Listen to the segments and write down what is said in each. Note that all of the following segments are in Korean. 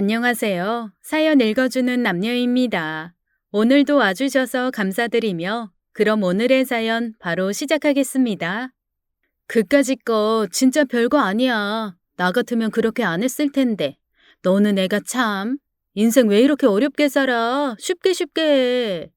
안녕하세요. 사연 읽어주는 남녀입니다. 오늘도 와주셔서 감사드리며, 그럼 오늘의 사연 바로 시작하겠습니다. 그까짓 거 진짜 별거 아니야. 나 같으면 그렇게 안 했을 텐데. 너는 애가 참. 인생 왜 이렇게 어렵게 살아? 쉽게 쉽게 해.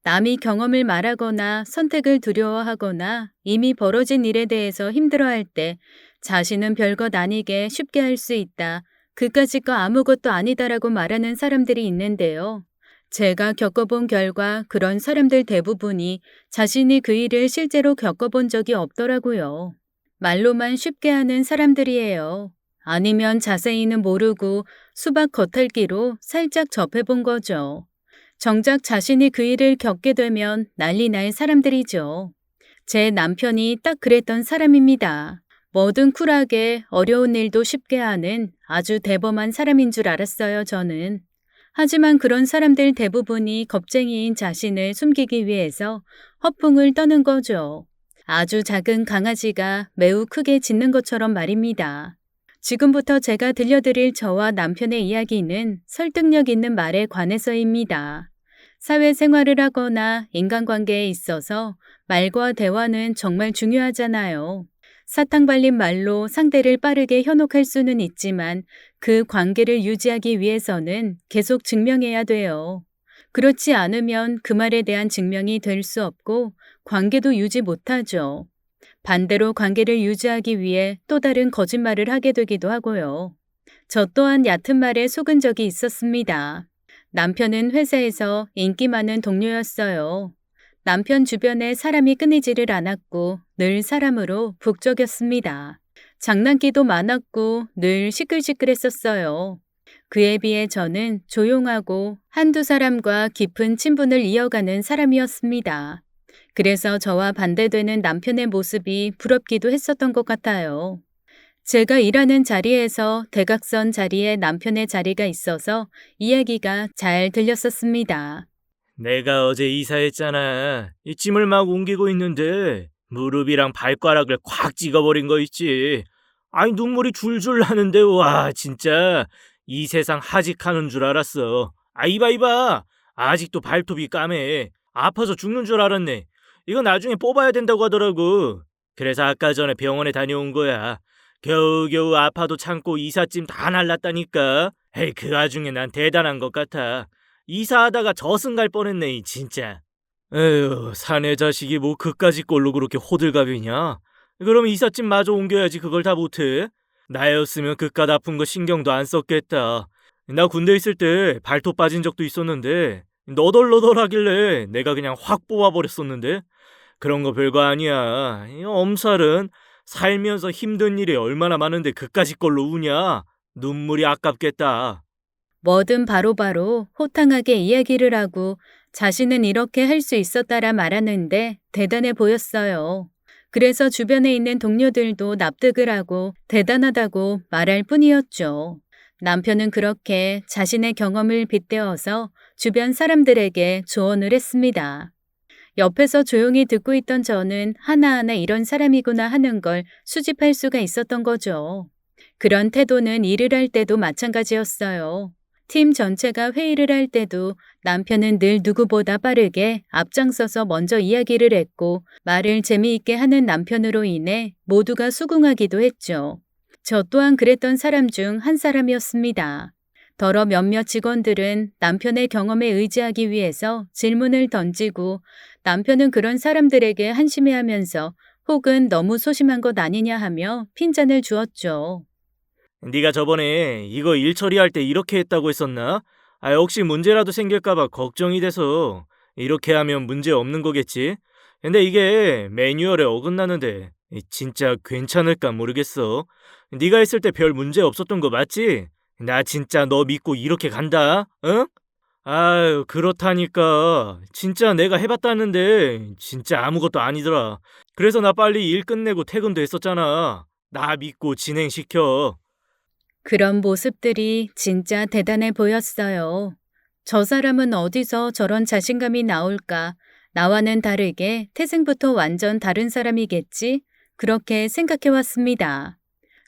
남이 경험을 말하거나 선택을 두려워하거나 이미 벌어진 일에 대해서 힘들어할 때 자신은 별것 아니게 쉽게 할 수 있다. 그까짓 거 아무것도 아니다라고 말하는 사람들이 있는데요. 제가 겪어본 결과 그런 사람들 대부분이 자신이 그 일을 실제로 겪어본 적이 없더라고요. 말로만 쉽게 하는 사람들이에요. 아니면 자세히는 모르고 수박 겉핥기로 살짝 접해본 거죠. 정작 자신이 그 일을 겪게 되면 난리 날 사람들이죠. 제 남편이 딱 그랬던 사람입니다. 뭐든 쿨하게 어려운 일도 쉽게 하는 아주 대범한 사람인 줄 알았어요, 저는. 하지만 그런 사람들 대부분이 겁쟁이인 자신을 숨기기 위해서 허풍을 떠는 거죠. 아주 작은 강아지가 매우 크게 짖는 것처럼 말입니다. 지금부터 제가 들려드릴 저와 남편의 이야기는 설득력 있는 말에 관해서입니다. 사회생활을 하거나 인간관계에 있어서 말과 대화는 정말 중요하잖아요. 사탕 발린 말로 상대를 빠르게 현혹할 수는 있지만 그 관계를 유지하기 위해서는 계속 증명해야 돼요. 그렇지 않으면 그 말에 대한 증명이 될 수 없고 관계도 유지 못하죠. 반대로 관계를 유지하기 위해 또 다른 거짓말을 하게 되기도 하고요. 저 또한 얕은 말에 속은 적이 있었습니다. 남편은 회사에서 인기 많은 동료였어요. 남편 주변에 사람이 끊이지를 않았고 늘 사람으로 북적였습니다. 장난기도 많았고 늘 시끌시끌했었어요. 그에 비해 저는 조용하고 한두 사람과 깊은 친분을 이어가는 사람이었습니다. 그래서 저와 반대되는 남편의 모습이 부럽기도 했었던 것 같아요. 제가 일하는 자리에서 대각선 자리에 남편의 자리가 있어서 이야기가 잘 들렸었습니다. 내가 어제 이사했잖아. 이 짐을 막 옮기고 있는데 무릎이랑 발가락을 콱 찍어버린 거 있지. 아니 눈물이 줄줄 나는데 와 진짜 이 세상 하직하는 줄 알았어. 아 이봐 아직도 발톱이 까매. 아파서 죽는 줄 알았네. 이거 나중에 뽑아야 된다고 하더라고. 그래서 아까 전에 병원에 다녀온 거야. 겨우겨우 아파도 참고 이삿짐 다 날랐다니까. 에이 그 와중에 난 대단한 것 같아. 이사하다가 저승 갈 뻔했네 진짜. 에휴 사내 자식이 뭐 그까짓 걸로 그렇게 호들갑이냐. 그럼 이삿짐 마저 옮겨야지 그걸 다 못해. 나였으면 그깟 아픈 거 신경도 안 썼겠다. 나 군대 있을 때 발톱 빠진 적도 있었는데 너덜너덜하길래 내가 그냥 확 뽑아버렸었는데. 그런 거 별거 아니야. 이 엄살은 살면서 힘든 일이 얼마나 많은데 그까짓 걸로 우냐. 눈물이 아깝겠다. 뭐든 바로바로 호탕하게 이야기를 하고 자신은 이렇게 할 수 있었다라 말하는데 대단해 보였어요. 그래서 주변에 있는 동료들도 납득을 하고 대단하다고 말할 뿐이었죠. 남편은 그렇게 자신의 경험을 빗대어서 주변 사람들에게 조언을 했습니다. 옆에서 조용히 듣고 있던 저는 하나하나 이런 사람이구나 하는 걸 수집할 수가 있었던 거죠. 그런 태도는 일을 할 때도 마찬가지였어요. 팀 전체가 회의를 할 때도 남편은 늘 누구보다 빠르게 앞장서서 먼저 이야기를 했고 말을 재미있게 하는 남편으로 인해 모두가 수긍하기도 했죠. 저 또한 그랬던 사람 중 한 사람이었습니다. 더러 몇몇 직원들은 남편의 경험에 의지하기 위해서 질문을 던지고 남편은 그런 사람들에게 한심해하면서 혹은 너무 소심한 것 아니냐 하며 핀잔을 주었죠. 네가 저번에 이거 일 처리할 때 이렇게 했다고 했었나? 아, 혹시 문제라도 생길까봐 걱정이 돼서 이렇게 하면 문제 없는 거겠지? 근데 이게 매뉴얼에 어긋나는데 진짜 괜찮을까 모르겠어. 네가 했을 때 별 문제 없었던 거 맞지? 나 진짜 너 믿고 이렇게 간다. 응? 아유, 그렇다니까. 진짜 내가 해봤다는데 진짜 아무것도 아니더라. 그래서 나 빨리 일 끝내고 퇴근도 했었잖아. 나 믿고 진행시켜. 그런 모습들이 진짜 대단해 보였어요. 저 사람은 어디서 저런 자신감이 나올까? 나와는 다르게 태생부터 완전 다른 사람이겠지? 그렇게 생각해 왔습니다.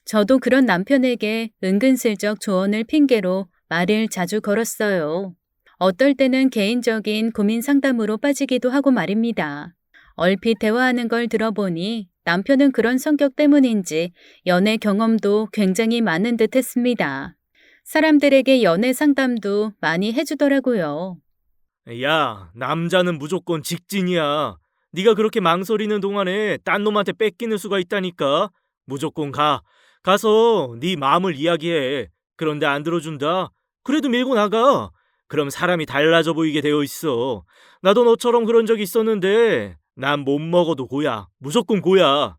저도 그런 남편에게 은근슬쩍 조언을 핑계로 말을 자주 걸었어요. 어떨 때는 개인적인 고민 상담으로 빠지기도 하고 말입니다. 얼핏 대화하는 걸 들어보니 남편은 그런 성격 때문인지 연애 경험도 굉장히 많은 듯 했습니다. 사람들에게 연애 상담도 많이 해주더라고요. 야, 남자는 무조건 직진이야. 네가 그렇게 망설이는 동안에 딴 놈한테 뺏기는 수가 있다니까. 무조건 가. 가서 네 마음을 이야기해. 그런데 안 들어준다. 그래도 밀고 나가. 그럼 사람이 달라져 보이게 되어 있어. 나도 너처럼 그런 적 있었는데 난 못 먹어도 고야. 무조건 고야.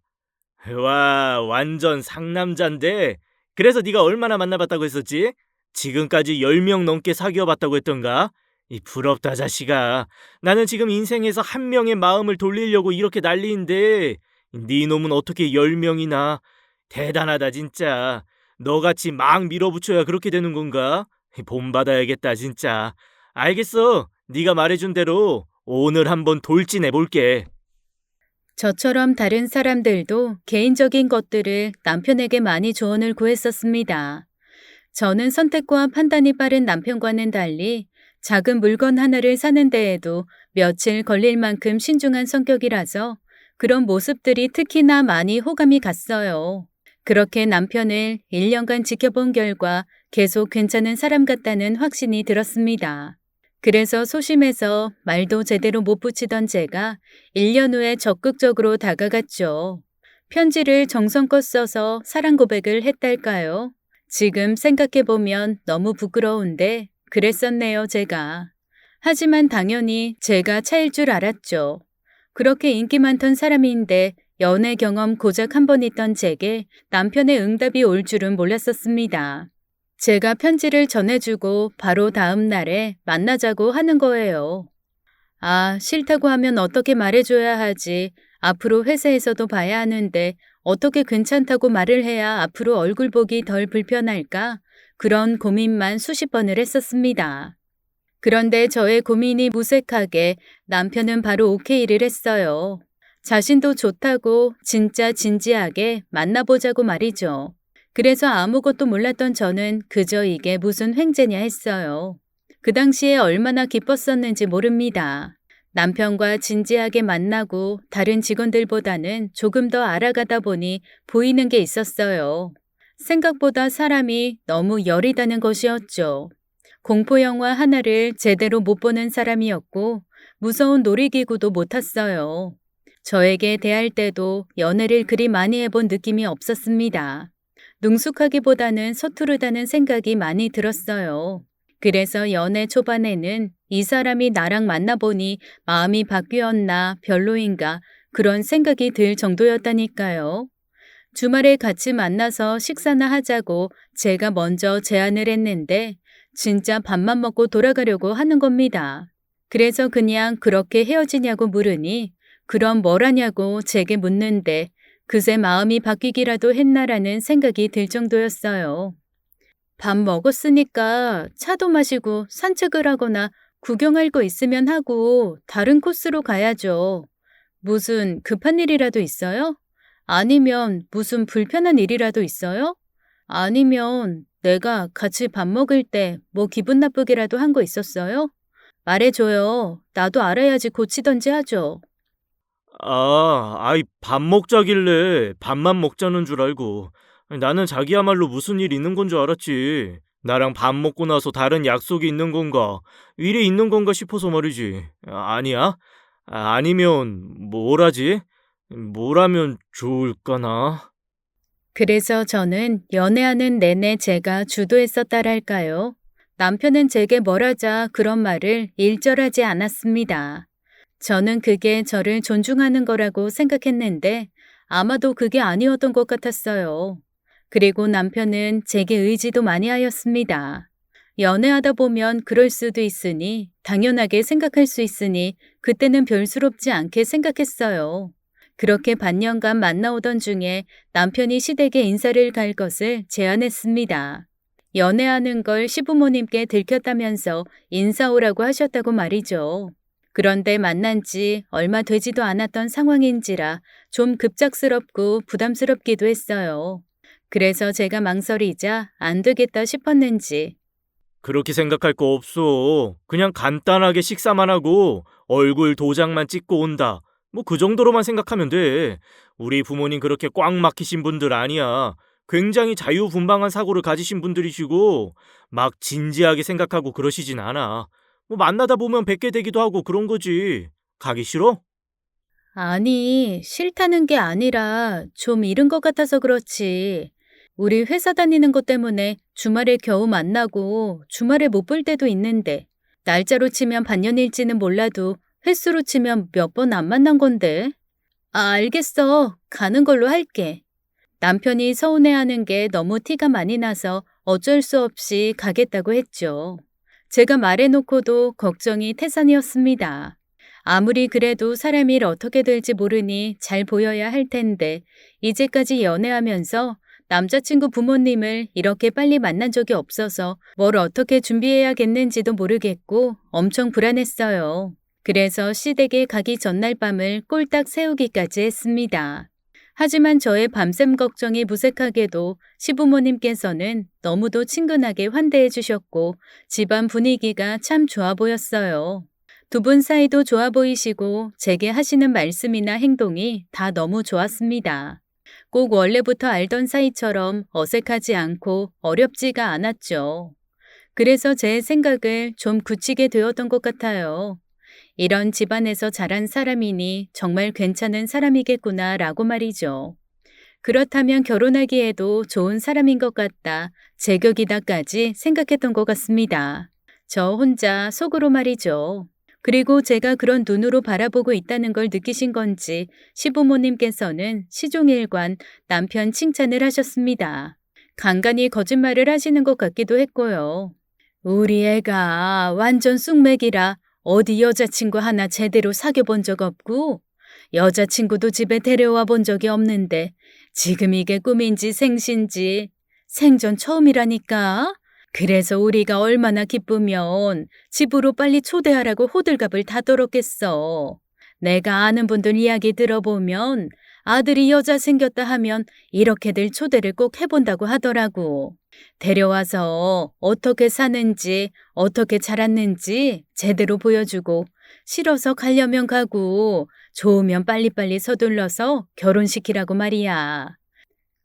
와, 완전 상남자인데. 그래서 네가 얼마나 만나봤다고 했었지? 지금까지 10명 넘게 사귀어봤다고 했던가? 이 부럽다 자식아. 나는 지금 인생에서 한 명의 마음을 돌리려고 이렇게 난리인데 네 놈은 어떻게 10명이나. 대단하다 진짜. 너같이 막 밀어붙여야 그렇게 되는 건가? 본받아야겠다 진짜. 알겠어. 네가 말해준 대로 오늘 한번 돌진해 볼게. 저처럼 다른 사람들도 개인적인 것들을 남편에게 많이 조언을 구했었습니다. 저는 선택과 판단이 빠른 남편과는 달리 작은 물건 하나를 사는 데에도 며칠 걸릴 만큼 신중한 성격이라서 그런 모습들이 특히나 많이 호감이 갔어요. 그렇게 남편을 1년간 지켜본 결과 계속 괜찮은 사람 같다는 확신이 들었습니다. 그래서 소심해서 말도 제대로 못 붙이던 제가 1년 후에 적극적으로 다가갔죠. 편지를 정성껏 써서 사랑 고백을 했달까요? 지금 생각해보면 너무 부끄러운데 그랬었네요, 제가. 하지만 당연히 제가 차일 줄 알았죠. 그렇게 인기 많던 사람인데 연애 경험 고작 한 번 있던 제게 남편의 응답이 올 줄은 몰랐었습니다. 제가 편지를 전해주고 바로 다음 날에 만나자고 하는 거예요. 아, 싫다고 하면 어떻게 말해줘야 하지? 앞으로 회사에서도 봐야 하는데 어떻게 괜찮다고 말을 해야 앞으로 얼굴 보기 덜 불편할까? 그런 고민만 수십 번을 했었습니다. 그런데 저의 고민이 무색하게 남편은 바로 오케이를 했어요. 자신도 좋다고 진짜 진지하게 만나보자고 말이죠. 그래서 아무것도 몰랐던 저는 그저 이게 무슨 횡재냐 했어요. 그 당시에 얼마나 기뻤었는지 모릅니다. 남편과 진지하게 만나고 다른 직원들보다는 조금 더 알아가다 보니 보이는 게 있었어요. 생각보다 사람이 너무 여리다는 것이었죠. 공포영화 하나를 제대로 못 보는 사람이었고 무서운 놀이기구도 못 탔어요. 저에게 대할 때도 연애를 그리 많이 해본 느낌이 없었습니다. 능숙하기보다는 서투르다는 생각이 많이 들었어요. 그래서 연애 초반에는 이 사람이 나랑 만나보니 마음이 바뀌었나 별로인가 그런 생각이 들 정도였다니까요. 주말에 같이 만나서 식사나 하자고 제가 먼저 제안을 했는데 진짜 밥만 먹고 돌아가려고 하는 겁니다. 그래서 그냥 그렇게 헤어지냐고 물으니 그럼 뭘 하냐고 제게 묻는데 그새 마음이 바뀌기라도 했나라는 생각이 들 정도였어요. 밥 먹었으니까 차도 마시고 산책을 하거나 구경할 거 있으면 하고 다른 코스로 가야죠. 무슨 급한 일이라도 있어요? 아니면 무슨 불편한 일이라도 있어요? 아니면 내가 같이 밥 먹을 때 뭐 기분 나쁘게라도 한 거 있었어요? 말해줘요. 나도 알아야지 고치던지 하죠. 밥 먹자길래 밥만 먹자는 줄 알고. 나는 자기야말로 무슨 일 있는 건 줄 알았지. 나랑 밥 먹고 나서 다른 약속이 있는 건가, 일이 있는 건가 싶어서 말이지. 아니야? 아니면 뭘 하지? 뭘 하면 좋을까나? 그래서 저는 연애하는 내내 제가 주도했었다랄까요? 남편은 제게 뭘 하자 그런 말을 일절하지 않았습니다. 저는 그게 저를 존중하는 거라고 생각했는데 아마도 그게 아니었던 것 같았어요. 그리고 남편은 제게 의지도 많이 하였습니다. 연애하다 보면 그럴 수도 있으니 당연하게 생각할 수 있으니 그때는 별스럽지 않게 생각했어요. 그렇게 반년간 만나오던 중에 남편이 시댁에 인사를 갈 것을 제안했습니다. 연애하는 걸 시부모님께 들켰다면서 인사 오라고 하셨다고 말이죠. 그런데 만난 지 얼마 되지도 않았던 상황인지라 좀 급작스럽고 부담스럽기도 했어요. 그래서 제가 망설이자 안 되겠다 싶었는지 그렇게 생각할 거 없어. 그냥 간단하게 식사만 하고 얼굴 도장만 찍고 온다. 뭐 그 정도로만 생각하면 돼. 우리 부모님 그렇게 꽉 막히신 분들 아니야. 굉장히 자유분방한 사고를 가지신 분들이시고 막 진지하게 생각하고 그러시진 않아. 뭐 만나다 보면 뵙게 되기도 하고 그런 거지. 가기 싫어? 아니, 싫다는 게 아니라 좀 이른 것 같아서 그렇지. 우리 회사 다니는 것 때문에 주말에 겨우 만나고 주말에 못 볼 때도 있는데, 날짜로 치면 반년일지는 몰라도 횟수로 치면 몇 번 안 만난 건데. 아, 알겠어. 가는 걸로 할게. 남편이 서운해하는 게 너무 티가 많이 나서 어쩔 수 없이 가겠다고 했죠. 제가 말해놓고도 걱정이 태산이었습니다. 아무리 그래도 사람 일 어떻게 될지 모르니 잘 보여야 할 텐데, 이제까지 연애하면서 남자친구 부모님을 이렇게 빨리 만난 적이 없어서 뭘 어떻게 준비해야겠는지도 모르겠고 엄청 불안했어요. 그래서 시댁에 가기 전날 밤을 꼴딱 세우기까지 했습니다. 하지만 저의 밤샘 걱정이 무색하게도 시부모님께서는 너무도 친근하게 환대해 주셨고 집안 분위기가 참 좋아 보였어요. 두 분 사이도 좋아 보이시고 제게 하시는 말씀이나 행동이 다 너무 좋았습니다. 꼭 원래부터 알던 사이처럼 어색하지 않고 어렵지가 않았죠. 그래서 제 생각을 좀 굳히게 되었던 것 같아요. 이런 집안에서 자란 사람이니 정말 괜찮은 사람이겠구나라고 말이죠. 그렇다면 결혼하기에도 좋은 사람인 것 같다, 제격이다까지 생각했던 것 같습니다. 저 혼자 속으로 말이죠. 그리고 제가 그런 눈으로 바라보고 있다는 걸 느끼신 건지 시부모님께서는 시종일관 남편 칭찬을 하셨습니다. 간간히 거짓말을 하시는 것 같기도 했고요. 우리 애가 완전 쑥맥이라 어디 여자친구 하나 제대로 사귀어 본 적 없고 여자친구도 집에 데려와 본 적이 없는데 지금 이게 꿈인지 생신지 생전 처음이라니까. 그래서 우리가 얼마나 기쁘면 집으로 빨리 초대하라고 호들갑을 다 떨었겠어. 내가 아는 분들 이야기 들어보면 아들이 여자 생겼다 하면 이렇게들 초대를 꼭 해본다고 하더라고. 데려와서 어떻게 사는지 어떻게 자랐는지 제대로 보여주고 싫어서 가려면 가고 좋으면 빨리빨리 서둘러서 결혼시키라고 말이야.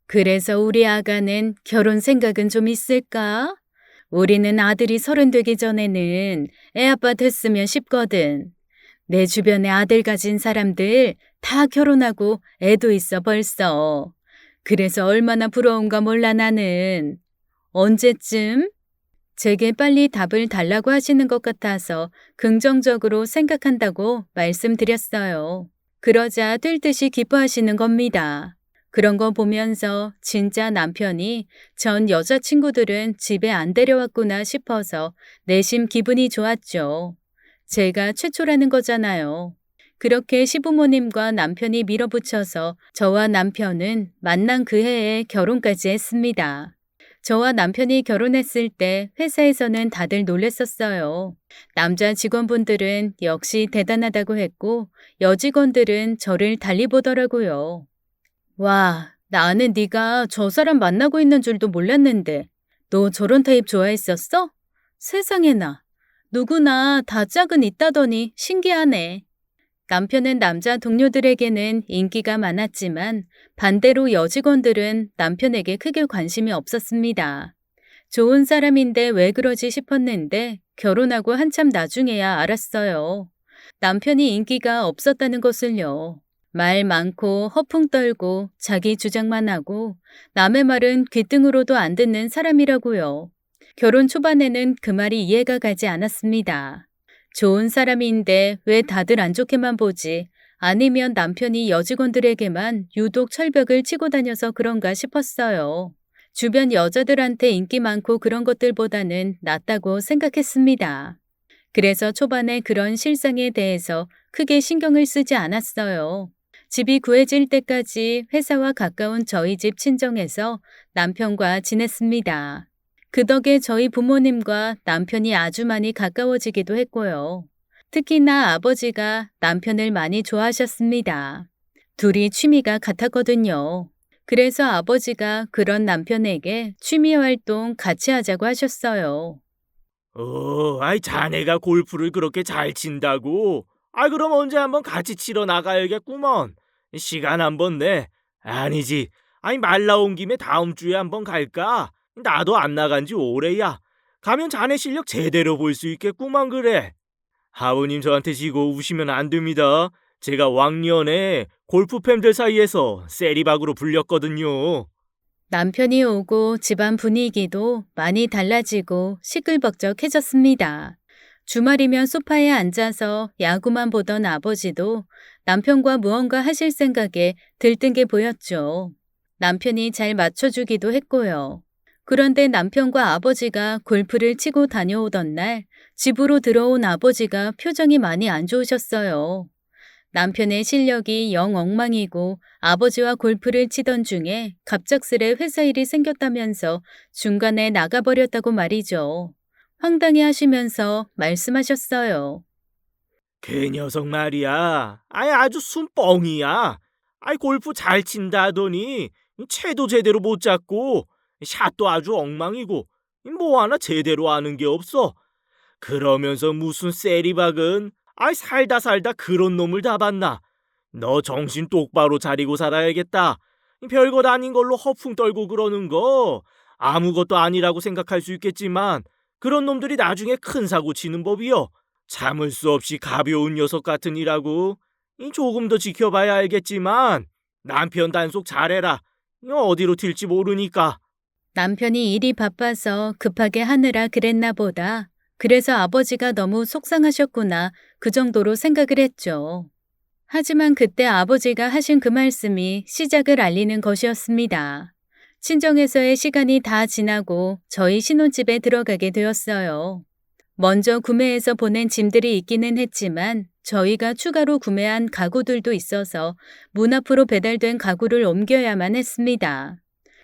그래서 우리 아가는 결혼 생각은 좀 있을까? 우리는 아들이 30 되기 전에는 애아빠 됐으면 싶거든. 내 주변에 아들 가진 사람들 다 결혼하고 애도 있어 벌써. 그래서 얼마나 부러운가 몰라 나는. 언제쯤? 제게 빨리 답을 달라고 하시는 것 같아서 긍정적으로 생각한다고 말씀드렸어요. 그러자 뛸 듯이 기뻐하시는 겁니다. 그런 거 보면서 진짜 남편이 전 여자친구들은 집에 안 데려왔구나 싶어서 내심 기분이 좋았죠. 제가 최초라는 거잖아요. 그렇게 시부모님과 남편이 밀어붙여서 저와 남편은 만난 그 해에 결혼까지 했습니다. 저와 남편이 결혼했을 때 회사에서는 다들 놀랬었어요. 남자 직원분들은 역시 대단하다고 했고 여직원들은 저를 달리 보더라고요. 와, 나는 네가 저 사람 만나고 있는 줄도 몰랐는데 너 저런 타입 좋아했었어? 세상에나. 누구나 다 짝은 있다더니 신기하네. 남편은 남자 동료들에게는 인기가 많았지만 반대로 여직원들은 남편에게 크게 관심이 없었습니다. 좋은 사람인데 왜 그러지 싶었는데 결혼하고 한참 나중에야 알았어요. 남편이 인기가 없었다는 것을요. 말 많고 허풍 떨고 자기 주장만 하고 남의 말은 귓등으로도 안 듣는 사람이라고요. 결혼 초반에는 그 말이 이해가 가지 않았습니다. 좋은 사람인데 왜 다들 안 좋게만 보지? 아니면 남편이 여직원들에게만 유독 철벽을 치고 다녀서 그런가 싶었어요. 주변 여자들한테 인기 많고 그런 것들보다는 낫다고 생각했습니다. 그래서 초반에 그런 실상에 대해서 크게 신경을 쓰지 않았어요. 집이 구해질 때까지 회사와 가까운 저희 집 친정에서 남편과 지냈습니다. 그 덕에 저희 부모님과 남편이 아주 많이 가까워지기도 했고요. 특히나 아버지가 남편을 많이 좋아하셨습니다. 둘이 취미가 같았거든요. 그래서 아버지가 그런 남편에게 취미 활동 같이 하자고 하셨어요. 아이 자네가 골프를 그렇게 잘 친다고? 아 그럼 언제 한번 같이 치러 나가야겠구먼. 시간 한번 내. 아니지. 아니 말 나온 김에 다음 주에 한번 갈까? 나도 안 나간 지 오래야. 가면 자네 실력 제대로 볼 수 있겠구만 그래. 아버님 저한테 지고 우시면 안 됩니다. 제가 왕년에 골프 팬들 사이에서 세리박으로 불렸거든요. 남편이 오고 집안 분위기도 많이 달라지고 시끌벅적해졌습니다. 주말이면 소파에 앉아서 야구만 보던 아버지도 남편과 무언가 하실 생각에 들뜬 게 보였죠. 남편이 잘 맞춰주기도 했고요. 그런데 남편과 아버지가 골프를 치고 다녀오던 날 집으로 들어온 아버지가 표정이 많이 안 좋으셨어요. 남편의 실력이 영 엉망이고 아버지와 골프를 치던 중에 갑작스레 회사 일이 생겼다면서 중간에 나가버렸다고 말이죠. 황당해 하시면서 말씀하셨어요. 그 녀석 말이야. 아이 아주 순뻥이야. 아이 골프 잘 친다 하더니 채도 제대로 못 잡고 샷도 아주 엉망이고 뭐 하나 제대로 아는 게 없어. 그러면서 무슨 세리박은 아이 살다 살다 그런 놈을 다 봤나. 너 정신 똑바로 차리고 살아야겠다. 별것 아닌 걸로 허풍 떨고 그러는 거 아무것도 아니라고 생각할 수 있겠지만 그런 놈들이 나중에 큰 사고 치는 법이요. 참을 수 없이 가벼운 녀석 같은 이라고. 조금 더 지켜봐야 알겠지만 남편 단속 잘해라. 어디로 튈지 모르니까. 남편이 일이 바빠서 급하게 하느라 그랬나 보다. 그래서 아버지가 너무 속상하셨구나. 그 정도로 생각을 했죠. 하지만 그때 아버지가 하신 그 말씀이 시작을 알리는 것이었습니다. 친정에서의 시간이 다 지나고 저희 신혼집에 들어가게 되었어요. 먼저 구매해서 보낸 짐들이 있기는 했지만 저희가 추가로 구매한 가구들도 있어서 문 앞으로 배달된 가구를 옮겨야만 했습니다.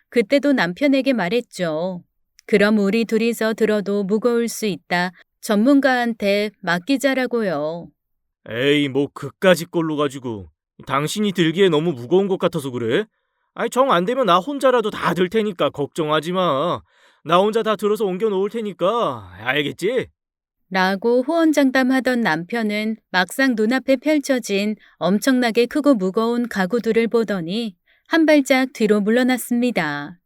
그때도 남편에게 말했죠. 그럼 우리 둘이서 들어도 무거울 수 있다. 전문가한테 맡기자라고요. 에이 뭐 그까짓 걸로 가지고 당신이 들기에 너무 무거운 것 같아서 그래? 아니 정 안 되면 나 혼자라도 다 들 테니까 걱정하지 마. 나 혼자 다 들어서 옮겨 놓을 테니까 알겠지? 라고 호언장담하던 남편은 막상 눈앞에 펼쳐진 엄청나게 크고 무거운 가구들을 보더니 한 발짝 뒤로 물러났습니다.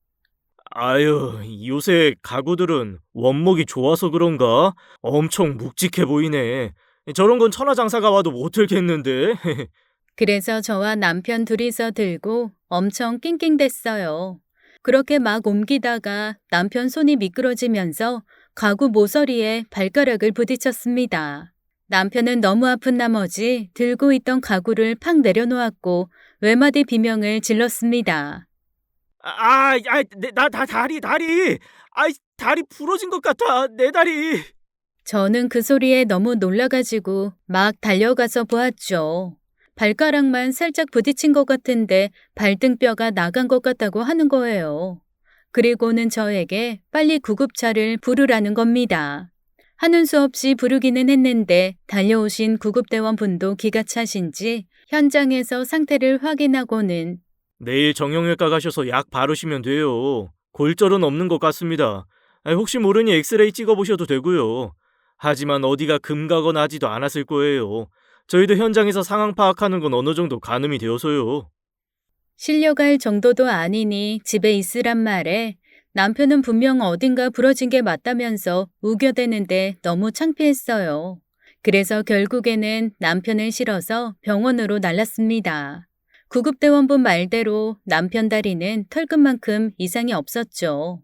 아유, 요새 가구들은 원목이 좋아서 그런가? 엄청 묵직해 보이네. 저런 건 천하장사가 와도 못 들겠는데. 그래서 저와 남편 둘이서 들고 엄청 낑낑댔어요. 그렇게 막 옮기다가 남편 손이 미끄러지면서 가구 모서리에 발가락을 부딪혔습니다. 남편은 너무 아픈 나머지 들고 있던 가구를 팍 내려놓았고 외마디 비명을 질렀습니다. 다리. 다리 부러진 것 같아. 내 다리. 저는 그 소리에 너무 놀라가지고 막 달려가서 보았죠. 발가락만 살짝 부딪힌 것 같은데 발등뼈가 나간 것 같다고 하는 거예요. 그리고는 저에게 빨리 구급차를 부르라는 겁니다. 하는 수 없이 부르기는 했는데 달려오신 구급대원 분도 기가 차신지 현장에서 상태를 확인하고는 내일 정형외과 가셔서 약 바르시면 돼요. 골절은 없는 것 같습니다. 혹시 모르니 엑스레이 찍어보셔도 되고요. 하지만 어디가 금가거나 하지도 않았을 거예요. 저희도 현장에서 상황 파악하는 건 어느 정도 가늠이 되어서요. 실려갈 정도도 아니니 집에 있으란 말에 남편은 분명 어딘가 부러진 게 맞다면서 우겨대는데 너무 창피했어요. 그래서 결국에는 남편을 실어서 병원으로 날랐습니다. 구급대원분 말대로 남편 다리는 털끝만큼 이상이 없었죠.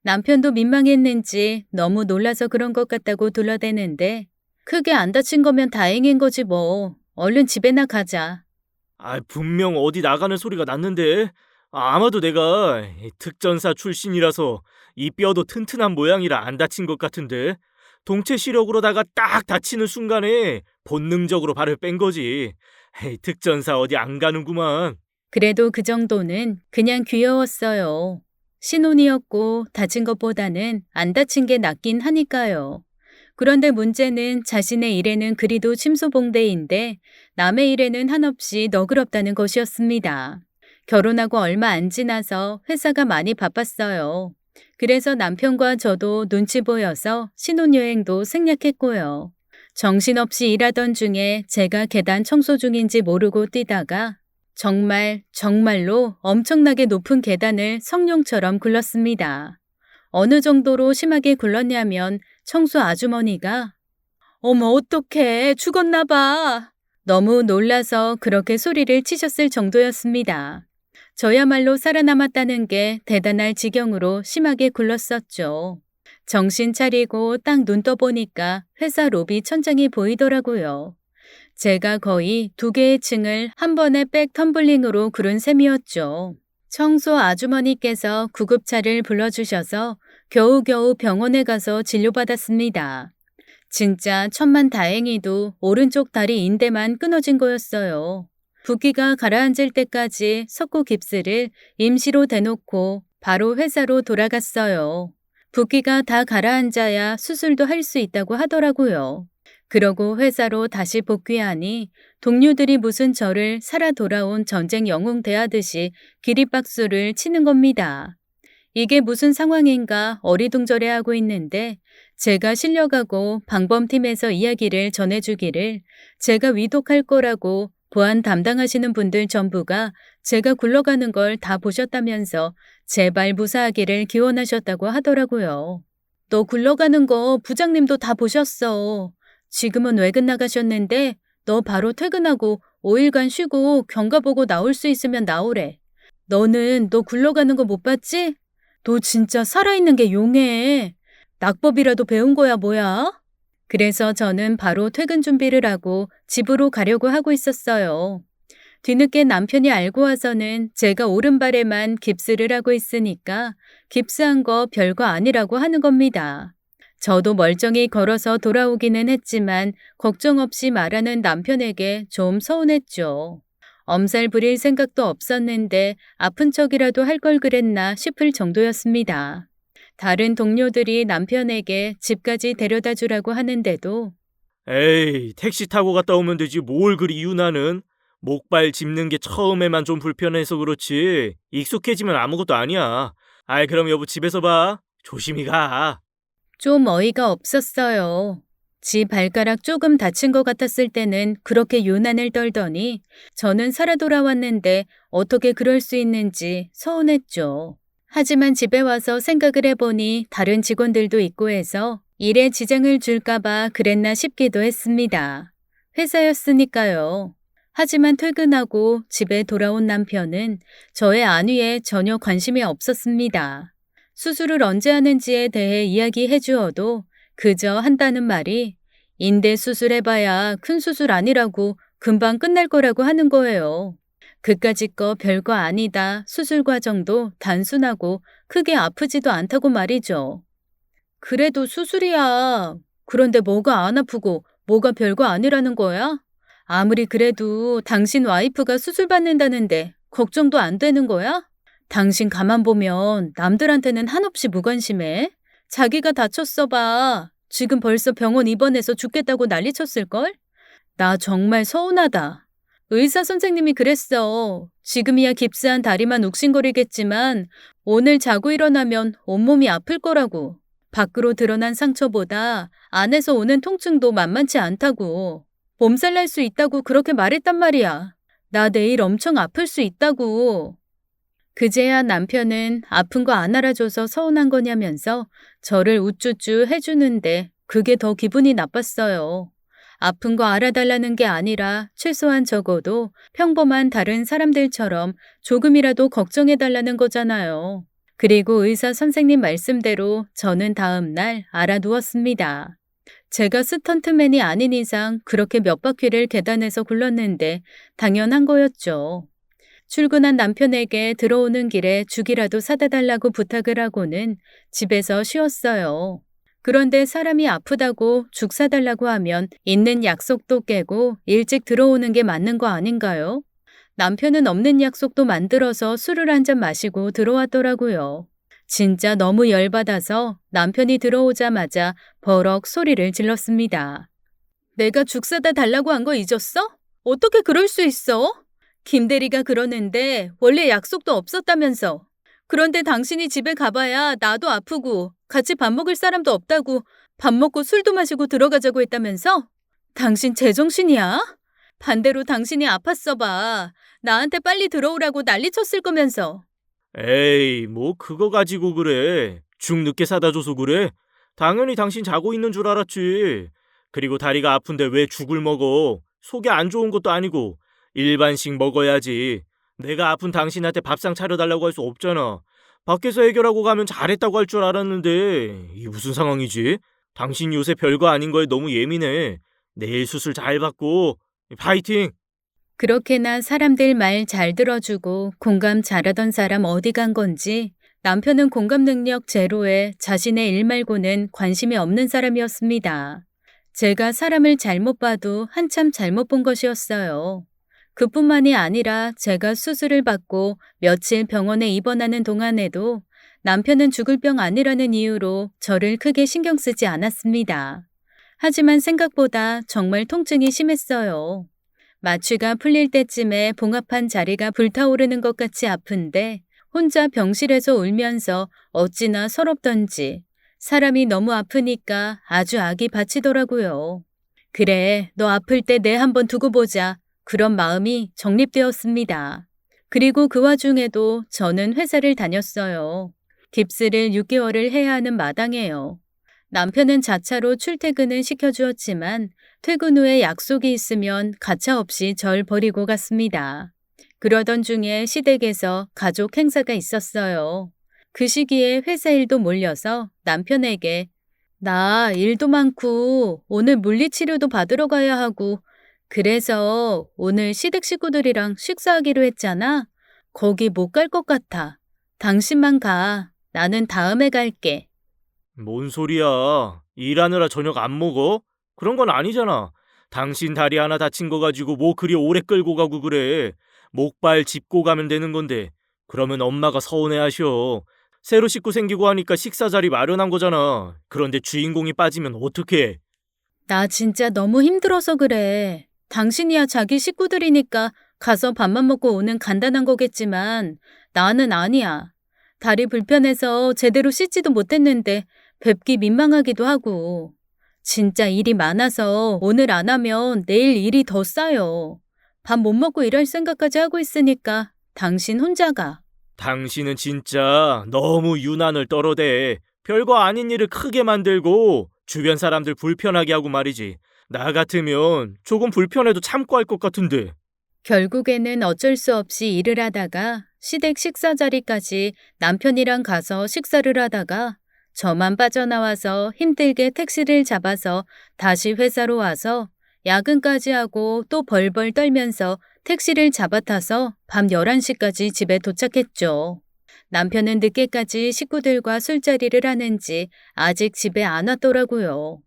남편도 민망했는지 너무 놀라서 그런 것 같다고 둘러대는데 크게 안 다친 거면 다행인 거지 뭐. 얼른 집에나 가자. 분명 어디 나가는 소리가 났는데 아마도 내가 특전사 출신이라서 이 뼈도 튼튼한 모양이라 안 다친 것 같은데 동체 시력으로다가 딱 다치는 순간에 본능적으로 발을 뺀 거지. 특전사 어디 안 가는구만. 그래도 그 정도는 그냥 귀여웠어요. 신혼이었고 다친 것보다는 안 다친 게 낫긴 하니까요. 그런데 문제는 자신의 일에는 그리도 침소봉대인데 남의 일에는 한없이 너그럽다는 것이었습니다. 결혼하고 얼마 안 지나서 회사가 많이 바빴어요. 그래서 남편과 저도 눈치 보여서 신혼여행도 생략했고요. 정신없이 일하던 중에 제가 계단 청소 중인지 모르고 뛰다가 정말로 엄청나게 높은 계단을 성룡처럼 굴렀습니다. 어느 정도로 심하게 굴렀냐면 청소 아주머니가 어머 어떡해 죽었나 봐. 너무 놀라서 그렇게 소리를 치셨을 정도였습니다. 저야말로 살아남았다는 게 대단할 지경으로 심하게 굴렀었죠. 정신 차리고 딱 눈 떠보니까 회사 로비 천장이 보이더라고요. 제가 거의 2개의 층을 한 번에 백 텀블링으로 구른 셈이었죠. 청소 아주머니께서 구급차를 불러주셔서 겨우겨우 병원에 가서 진료받았습니다. 진짜 천만다행히도 오른쪽 다리 인대만 끊어진 거였어요. 붓기가 가라앉을 때까지 석고 깁스를 임시로 대놓고 바로 회사로 돌아갔어요. 붓기가 다 가라앉아야 수술도 할 수 있다고 하더라고요. 그러고 회사로 다시 복귀하니 동료들이 무슨 저를 살아 돌아온 전쟁 영웅 대하듯이 기립박수를 치는 겁니다. 이게 무슨 상황인가 어리둥절해하고 있는데 제가 실려가고 방범팀에서 이야기를 전해주기를 제가 위독할 거라고 보안 담당하시는 분들 전부가 제가 굴러가는 걸 다 보셨다면서 제발 무사하기를 기원하셨다고 하더라고요. 너 굴러가는 거 부장님도 다 보셨어. 지금은 외근 나가셨는데 너 바로 퇴근하고 5일간 쉬고 경과 보고 나올 수 있으면 나오래. 너는 너 굴러가는 거 못 봤지? 너 진짜 살아있는 게 용해. 낙법이라도 배운 거야 뭐야? 그래서 저는 바로 퇴근 준비를 하고 집으로 가려고 하고 있었어요. 뒤늦게 남편이 알고 와서는 제가 오른발에만 깁스를 하고 있으니까 깁스한 거 별거 아니라고 하는 겁니다. 저도 멀쩡히 걸어서 돌아오기는 했지만 걱정 없이 말하는 남편에게 좀 서운했죠. 엄살 부릴 생각도 없었는데 아픈 척이라도 할 걸 그랬나 싶을 정도였습니다. 다른 동료들이 남편에게 집까지 데려다 주라고 하는데도 에이, 택시 타고 갔다 오면 되지 뭘 그리 유나는. 목발 짚는 게 처음에만 좀 불편해서 그렇지 익숙해지면 아무것도 아니야. 아이 그럼 여보 집에서 봐. 조심히 가. 좀 어이가 없었어요. 지 발가락 조금 다친 것 같았을 때는 그렇게 유난을 떨더니 저는 살아 돌아왔는데 어떻게 그럴 수 있는지 서운했죠. 하지만 집에 와서 생각을 해보니 다른 직원들도 있고 해서 일에 지장을 줄까봐 그랬나 싶기도 했습니다. 회사였으니까요. 하지만 퇴근하고 집에 돌아온 남편은 저의 안위에 전혀 관심이 없었습니다. 수술을 언제 하는지에 대해 이야기해 주어도 그저 한다는 말이 인대 수술해봐야 큰 수술 아니라고 금방 끝날 거라고 하는 거예요. 그까짓 거 별거 아니다. 수술 과정도 단순하고 크게 아프지도 않다고 말이죠. 그래도 수술이야. 그런데 뭐가 안 아프고 뭐가 별거 아니라는 거야? 아무리 그래도 당신 와이프가 수술 받는다는데 걱정도 안 되는 거야? 당신 가만 보면 남들한테는 한없이 무관심해. 자기가 다쳤어 봐. 지금 벌써 병원 입원해서 죽겠다고 난리쳤을걸? 나 정말 서운하다. 의사 선생님이 그랬어. 지금이야 깁스한 다리만 욱신거리겠지만 오늘 자고 일어나면 온몸이 아플 거라고. 밖으로 드러난 상처보다 안에서 오는 통증도 만만치 않다고. 몸살 날 수 있다고 그렇게 말했단 말이야. 나 내일 엄청 아플 수 있다고. 그제야 남편은 아픈 거 안 알아줘서 서운한 거냐면서 저를 우쭈쭈 해주는데 그게 더 기분이 나빴어요. 아픈 거 알아달라는 게 아니라 최소한 적어도 평범한 다른 사람들처럼 조금이라도 걱정해달라는 거잖아요. 그리고 의사 선생님 말씀대로 저는 다음 날 알아두었습니다. 제가 스턴트맨이 아닌 이상 그렇게 몇 바퀴를 계단에서 굴렀는데 당연한 거였죠. 출근한 남편에게 들어오는 길에 죽이라도 사다 달라고 부탁을 하고는 집에서 쉬었어요. 그런데 사람이 아프다고 죽 사달라고 하면 있는 약속도 깨고 일찍 들어오는 게 맞는 거 아닌가요? 남편은 없는 약속도 만들어서 술을 한 잔 마시고 들어왔더라고요. 진짜 너무 열받아서 남편이 들어오자마자 버럭 소리를 질렀습니다. 내가 죽 사다 달라고 한 거 잊었어? 어떻게 그럴 수 있어? 김 대리가 그러는데 원래 약속도 없었다면서. 그런데 당신이 집에 가봐야 나도 아프고 같이 밥 먹을 사람도 없다고 밥 먹고 술도 마시고 들어가자고 했다면서? 당신 제정신이야? 반대로 당신이 아팠어 봐. 나한테 빨리 들어오라고 난리 쳤을 거면서. 에이, 뭐 그거 가지고 그래. 죽 늦게 사다 줘서 그래? 당연히 당신 자고 있는 줄 알았지. 그리고 다리가 아픈데 왜 죽을 먹어? 속이 안 좋은 것도 아니고 일반식 먹어야지. 내가 아픈 당신한테 밥상 차려달라고 할 수 없잖아. 밖에서 해결하고 가면 잘했다고 할 줄 알았는데 이게 무슨 상황이지? 당신 요새 별거 아닌 거에 너무 예민해. 내일 수술 잘 받고 파이팅! 그렇게나 사람들 말 잘 들어주고 공감 잘하던 사람 어디 간 건지 남편은 공감 능력 제로에 자신의 일 말고는 관심이 없는 사람이었습니다. 제가 사람을 잘못 봐도 한참 잘못 본 것이었어요. 그뿐만이 아니라 제가 수술을 받고 며칠 병원에 입원하는 동안에도 남편은 죽을 병 아니라는 이유로 저를 크게 신경 쓰지 않았습니다. 하지만 생각보다 정말 통증이 심했어요. 마취가 풀릴 때쯤에 봉합한 자리가 불타오르는 것 같이 아픈데 혼자 병실에서 울면서 어찌나 서럽던지 사람이 너무 아프니까 아주 악이 받치더라고요. 그래, 너 아플 때 내 한번 두고 보자. 그런 마음이 정립되었습니다. 그리고 그 와중에도 저는 회사를 다녔어요. 깁스를 6개월을 해야 하는 마당에요. 남편은 자차로 출퇴근을 시켜주었지만 퇴근 후에 약속이 있으면 가차없이 절 버리고 갔습니다. 그러던 중에 시댁에서 가족 행사가 있었어요. 그 시기에 회사 일도 몰려서 남편에게 나 일도 많고 오늘 물리치료도 받으러 가야 하고 그래서 오늘 시댁 식구들이랑 식사하기로 했잖아. 거기 못 갈 것 같아. 당신만 가. 나는 다음에 갈게. 뭔 소리야? 일하느라 저녁 안 먹어? 그런 건 아니잖아. 당신 다리 하나 다친 거 가지고 뭐 그리 오래 끌고 가고 그래. 목발 짚고 가면 되는 건데. 그러면 엄마가 서운해하셔. 새로 식구 생기고 하니까 식사 자리 마련한 거잖아. 그런데 주인공이 빠지면 어떡해? 나 진짜 너무 힘들어서 그래. 당신이야 자기 식구들이니까 가서 밥만 먹고 오는 간단한 거겠지만 나는 아니야. 다리 불편해서 제대로 씻지도 못했는데 뵙기 민망하기도 하고. 진짜 일이 많아서 오늘 안 하면 내일 일이 더 쌓여. 밥 못 먹고 일할 생각까지 하고 있으니까 당신 혼자 가. 당신은 진짜 너무 유난을 떨어대. 별거 아닌 일을 크게 만들고 주변 사람들 불편하게 하고 말이지. 나 같으면 조금 불편해도 참고 할 것 같은데. 결국에는 어쩔 수 없이 일을 하다가 시댁 식사 자리까지 남편이랑 가서 식사를 하다가 저만 빠져나와서 힘들게 택시를 잡아서 다시 회사로 와서 야근까지 하고 또 벌벌 떨면서 택시를 잡아타서 밤 11시까지 집에 도착했죠. 남편은 늦게까지 식구들과 술자리를 하는지 아직 집에 안 왔더라고요.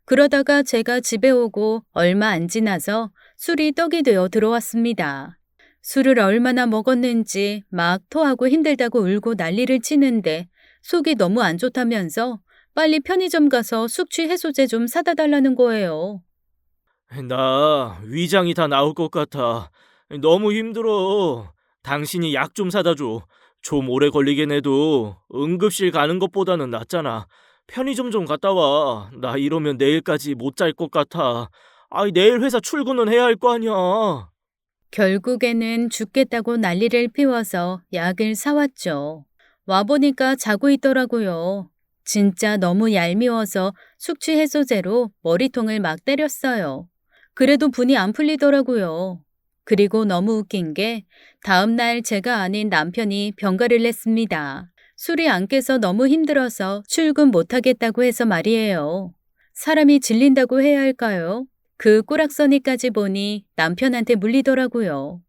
그러다가 제가 집에 오고 얼마 안 지나서 술이 떡이 되어 들어왔습니다. 술을 얼마나 먹었는지 막 토하고 힘들다고 울고 난리를 치는데 속이 너무 안 좋다면서 빨리 편의점 가서 숙취 해소제 좀 사다 달라는 거예요. 나 위장이 다 나올 것 같아. 너무 힘들어. 당신이 약 좀 사다 줘. 좀 오래 걸리긴 해도 응급실 가는 것보다는 낫잖아. 편의점 좀 갔다 와. 나 이러면 내일까지 못 잘 것 같아. 아이, 내일 회사 출근은 해야 할 거 아니야. 결국에는 죽겠다고 난리를 피워서 약을 사왔죠. 와보니까 자고 있더라고요. 진짜 너무 얄미워서 숙취 해소제로 머리통을 막 때렸어요. 그래도 분이 안 풀리더라고요. 그리고 너무 웃긴 게 다음날 제가 아닌 남편이 병가를 냈습니다. 술이 안 깨서 너무 힘들어서 출근 못하겠다고 해서 말이에요. 사람이 질린다고 해야 할까요? 그 꼬락서니까지 보니 남편한테 물리더라고요.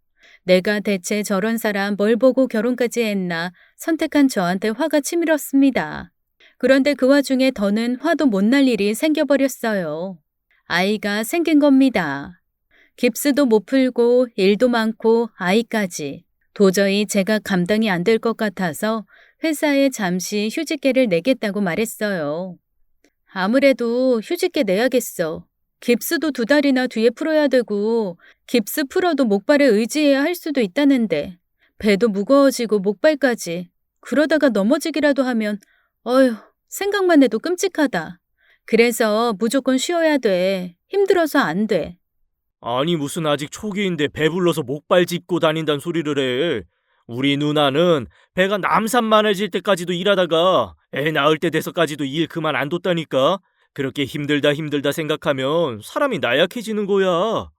내가 대체 저런 사람 뭘 보고 결혼까지 했나 선택한 저한테 화가 치밀었습니다. 그런데 그 와중에 더는 화도 못 날 일이 생겨버렸어요. 아이가 생긴 겁니다. 깁스도 못 풀고 일도 많고 아이까지. 도저히 제가 감당이 안 될 것 같아서 회사에 잠시 휴직계를 내겠다고 말했어요. 아무래도 휴직계 내야겠어. 깁스도 2달이나 뒤에 풀어야 되고 깁스 풀어도 목발에 의지해야 할 수도 있다는데 배도 무거워지고 목발까지. 그러다가 넘어지기라도 하면, 어휴, 생각만 해도 끔찍하다. 그래서 무조건 쉬어야 돼. 힘들어서 안 돼. 아니 무슨 아직 초기인데 배불러서 목발 짚고 다닌다는 소리를 해. 우리 누나는 배가 남산만해질 때까지도 일하다가 애 낳을 때 돼서까지도 일 그만 안 뒀다니까. 그렇게 힘들다 생각하면 사람이 나약해지는 거야.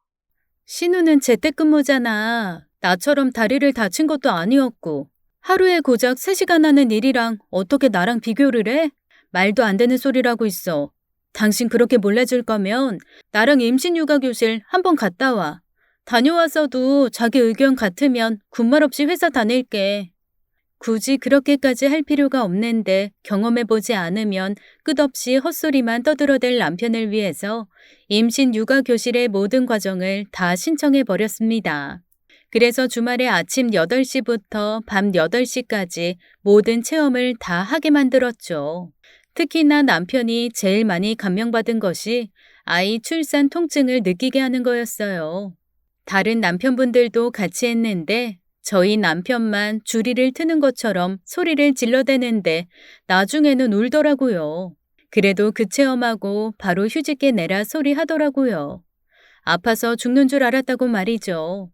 신우는 재택근무잖아. 나처럼 다리를 다친 것도 아니었고. 하루에 고작 3시간 하는 일이랑 어떻게 나랑 비교를 해? 말도 안 되는 소리라고 있어. 당신 그렇게 몰라줄 거면 나랑 임신육아교실 한번 갔다 와. 다녀와서도 자기 의견 같으면 군말 없이 회사 다닐게. 굳이 그렇게까지 할 필요가 없는데 경험해보지 않으면 끝없이 헛소리만 떠들어댈 남편을 위해서 임신 육아 교실의 모든 과정을 다 신청해버렸습니다. 그래서 주말에 아침 8시부터 밤 8시까지 모든 체험을 다 하게 만들었죠. 특히나 남편이 제일 많이 감명받은 것이 아이 출산 통증을 느끼게 하는 거였어요. 다른 남편분들도 같이 했는데 저희 남편만 주리를 트는 것처럼 소리를 질러대는데 나중에는 울더라고요. 그래도 그 체험하고 바로 휴직계 내라 소리 하더라고요. 아파서 죽는 줄 알았다고 말이죠.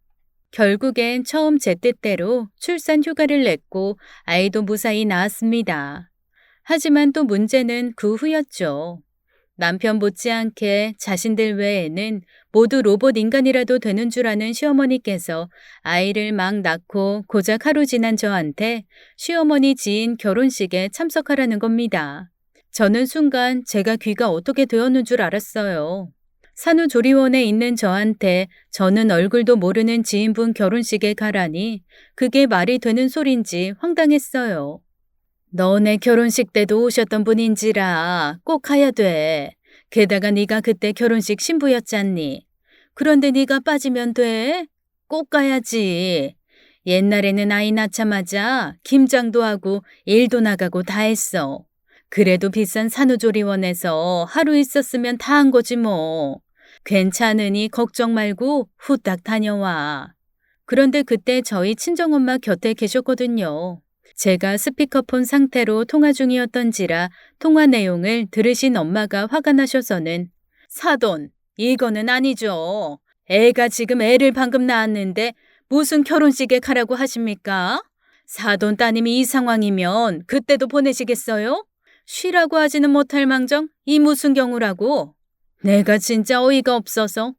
결국엔 처음 제 뜻대로 출산 휴가를 냈고 아이도 무사히 낳았습니다. 하지만 또 문제는 그 후였죠. 남편 못지않게 자신들 외에는 모두 로봇 인간이라도 되는 줄 아는 시어머니께서 아이를 막 낳고 고작 하루 지난 저한테 시어머니 지인 결혼식에 참석하라는 겁니다. 저는 순간 제가 귀가 어떻게 되었는 줄 알았어요. 산후조리원에 있는 저한테 저는 얼굴도 모르는 지인분 결혼식에 가라니 그게 말이 되는 소린지 황당했어요. 너네 결혼식 때도 오셨던 분인지라 꼭 가야 돼. 게다가 네가 그때 결혼식 신부였잖니. 그런데 네가 빠지면 돼? 꼭 가야지. 옛날에는 아이 낳자마자 김장도 하고 일도 나가고 다 했어. 그래도 비싼 산후조리원에서 하루 있었으면 다 한 거지 뭐. 괜찮으니 걱정 말고 후딱 다녀와. 그런데 그때 저희 친정엄마 곁에 계셨거든요. 제가 스피커폰 상태로 통화 중이었던지라 통화 내용을 들으신 엄마가 화가 나셔서는 사돈, 이거는 아니죠. 애가 지금 애를 방금 낳았는데 무슨 결혼식에 가라고 하십니까? 사돈 따님이 이 상황이면 그때도 보내시겠어요? 쉬라고 하지는 못할 망정 이 무슨 경우라고? 내가 진짜 어이가 없어서.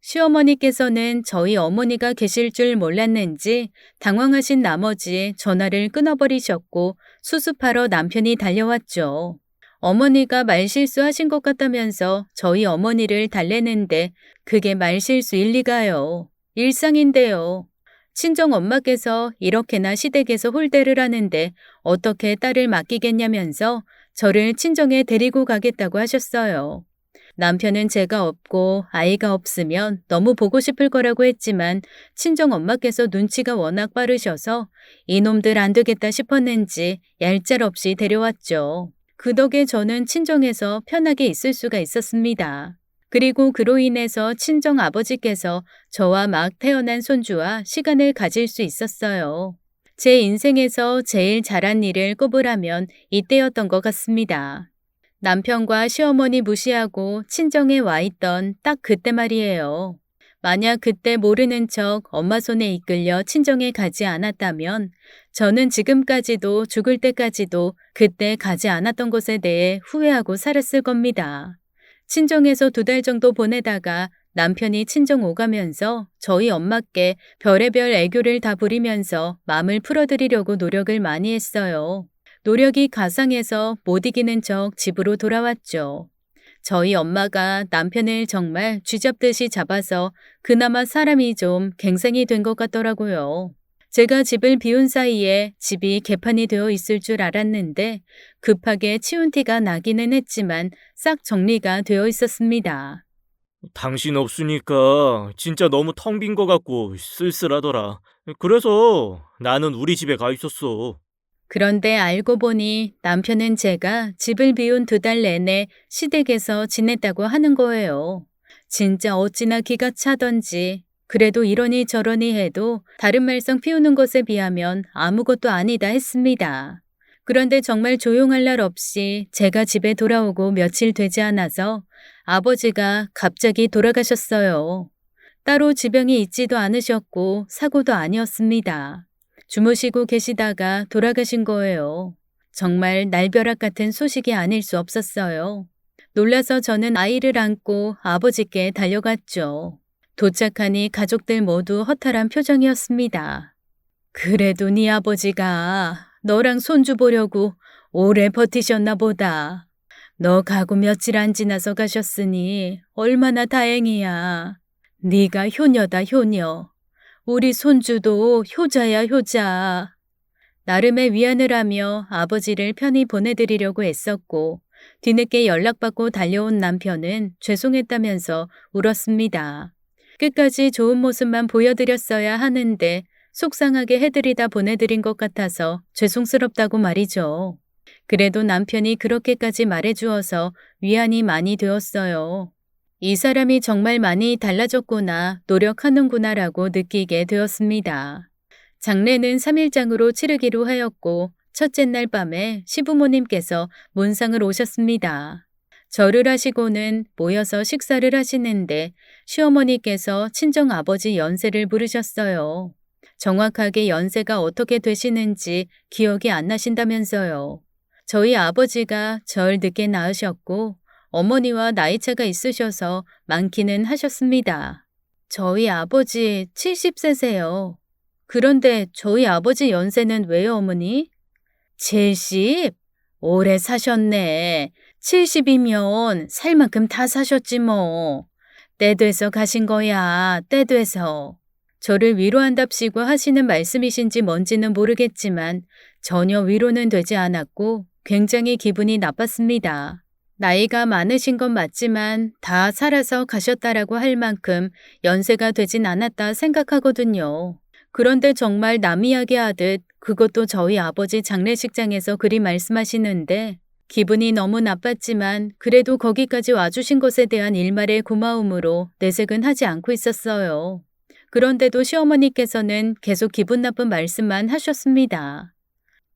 시어머니께서는 저희 어머니가 계실 줄 몰랐는지 당황하신 나머지 전화를 끊어버리셨고 수습하러 남편이 달려왔죠. 어머니가 말실수하신 것 같다면서 저희 어머니를 달래는데 그게 말실수일 리가요. 일상인데요. 친정 엄마께서 이렇게나 시댁에서 홀대를 하는데 어떻게 딸을 맡기겠냐면서 저를 친정에 데리고 가겠다고 하셨어요. 남편은 제가 없고 아이가 없으면 너무 보고 싶을 거라고 했지만 친정 엄마께서 눈치가 워낙 빠르셔서 이놈들 안 되겠다 싶었는지 얄짤없이 데려왔죠. 그 덕에 저는 친정에서 편하게 있을 수가 있었습니다. 그리고 그로 인해서 친정 아버지께서 저와 막 태어난 손주와 시간을 가질 수 있었어요. 제 인생에서 제일 잘한 일을 꼽으라면 이때였던 것 같습니다. 남편과 시어머니 무시하고 친정에 와 있던 딱 그때 말이에요. 만약 그때 모르는 척 엄마 손에 이끌려 친정에 가지 않았다면 저는 지금까지도 죽을 때까지도 그때 가지 않았던 것에 대해 후회하고 살았을 겁니다. 친정에서 2달 정도 보내다가 남편이 친정 오가면서 저희 엄마께 별의별 애교를 다 부리면서 마음을 풀어드리려고 노력을 많이 했어요. 노력이 가상해서 못 이기는 척 집으로 돌아왔죠. 저희 엄마가 남편을 정말 쥐잡듯이 잡아서 그나마 사람이 좀 갱생이 된 것 같더라고요. 제가 집을 비운 사이에 집이 개판이 되어 있을 줄 알았는데 급하게 치운 티가 나기는 했지만 싹 정리가 되어 있었습니다. 당신 없으니까 진짜 너무 텅 빈 것 같고 쓸쓸하더라. 그래서 나는 우리 집에 가 있었어. 그런데 알고 보니 남편은 제가 집을 비운 2달 내내 시댁에서 지냈다고 하는 거예요. 진짜 어찌나 기가 차던지 그래도 이러니 저러니 해도 다른 말썽 피우는 것에 비하면 아무것도 아니다 했습니다. 그런데 정말 조용할 날 없이 제가 집에 돌아오고 며칠 되지 않아서 아버지가 갑자기 돌아가셨어요. 따로 지병이 있지도 않으셨고 사고도 아니었습니다. 주무시고 계시다가 돌아가신 거예요. 정말 날벼락 같은 소식이 아닐 수 없었어요. 놀라서 저는 아이를 안고 아버지께 달려갔죠. 도착하니 가족들 모두 허탈한 표정이었습니다. 그래도 네 아버지가 너랑 손주 보려고 오래 버티셨나 보다. 너 가고 며칠 안 지나서 가셨으니 얼마나 다행이야. 네가 효녀다 효녀. 우리 손주도 효자야 효자. 나름의 위안을 하며 아버지를 편히 보내드리려고 애썼고 뒤늦게 연락받고 달려온 남편은 죄송했다면서 울었습니다. 끝까지 좋은 모습만 보여드렸어야 하는데 속상하게 해드리다 보내드린 것 같아서 죄송스럽다고 말이죠. 그래도 남편이 그렇게까지 말해주어서 위안이 많이 되었어요. 이 사람이 정말 많이 달라졌구나, 노력하는구나라고 느끼게 되었습니다. 장례는 3일장으로 치르기로 하였고 첫째 날 밤에 시부모님께서 문상을 오셨습니다. 절을 하시고는 모여서 식사를 하시는데 시어머니께서 친정아버지 연세를 부르셨어요. 정확하게 연세가 어떻게 되시는지 기억이 안 나신다면서요. 저희 아버지가 절 늦게 낳으셨고 어머니와 나이차가 있으셔서 많기는 하셨습니다. 저희 아버지 70세세요. 그런데 저희 아버지 연세는 왜요, 어머니? 70? 오래 사셨네. 70이면 살 만큼 다 사셨지 뭐. 때 돼서 가신 거야, 때 돼서. 저를 위로한답시고 하시는 말씀이신지 뭔지는 모르겠지만 전혀 위로는 되지 않았고 굉장히 기분이 나빴습니다. 나이가 많으신 건 맞지만 다 살아서 가셨다라고 할 만큼 연세가 되진 않았다 생각하거든요. 그런데 정말 남 이야기 하듯 그것도 저희 아버지 장례식장에서 그리 말씀하시는데 기분이 너무 나빴지만 그래도 거기까지 와주신 것에 대한 일말의 고마움으로 내색은 하지 않고 있었어요. 그런데도 시어머니께서는 계속 기분 나쁜 말씀만 하셨습니다.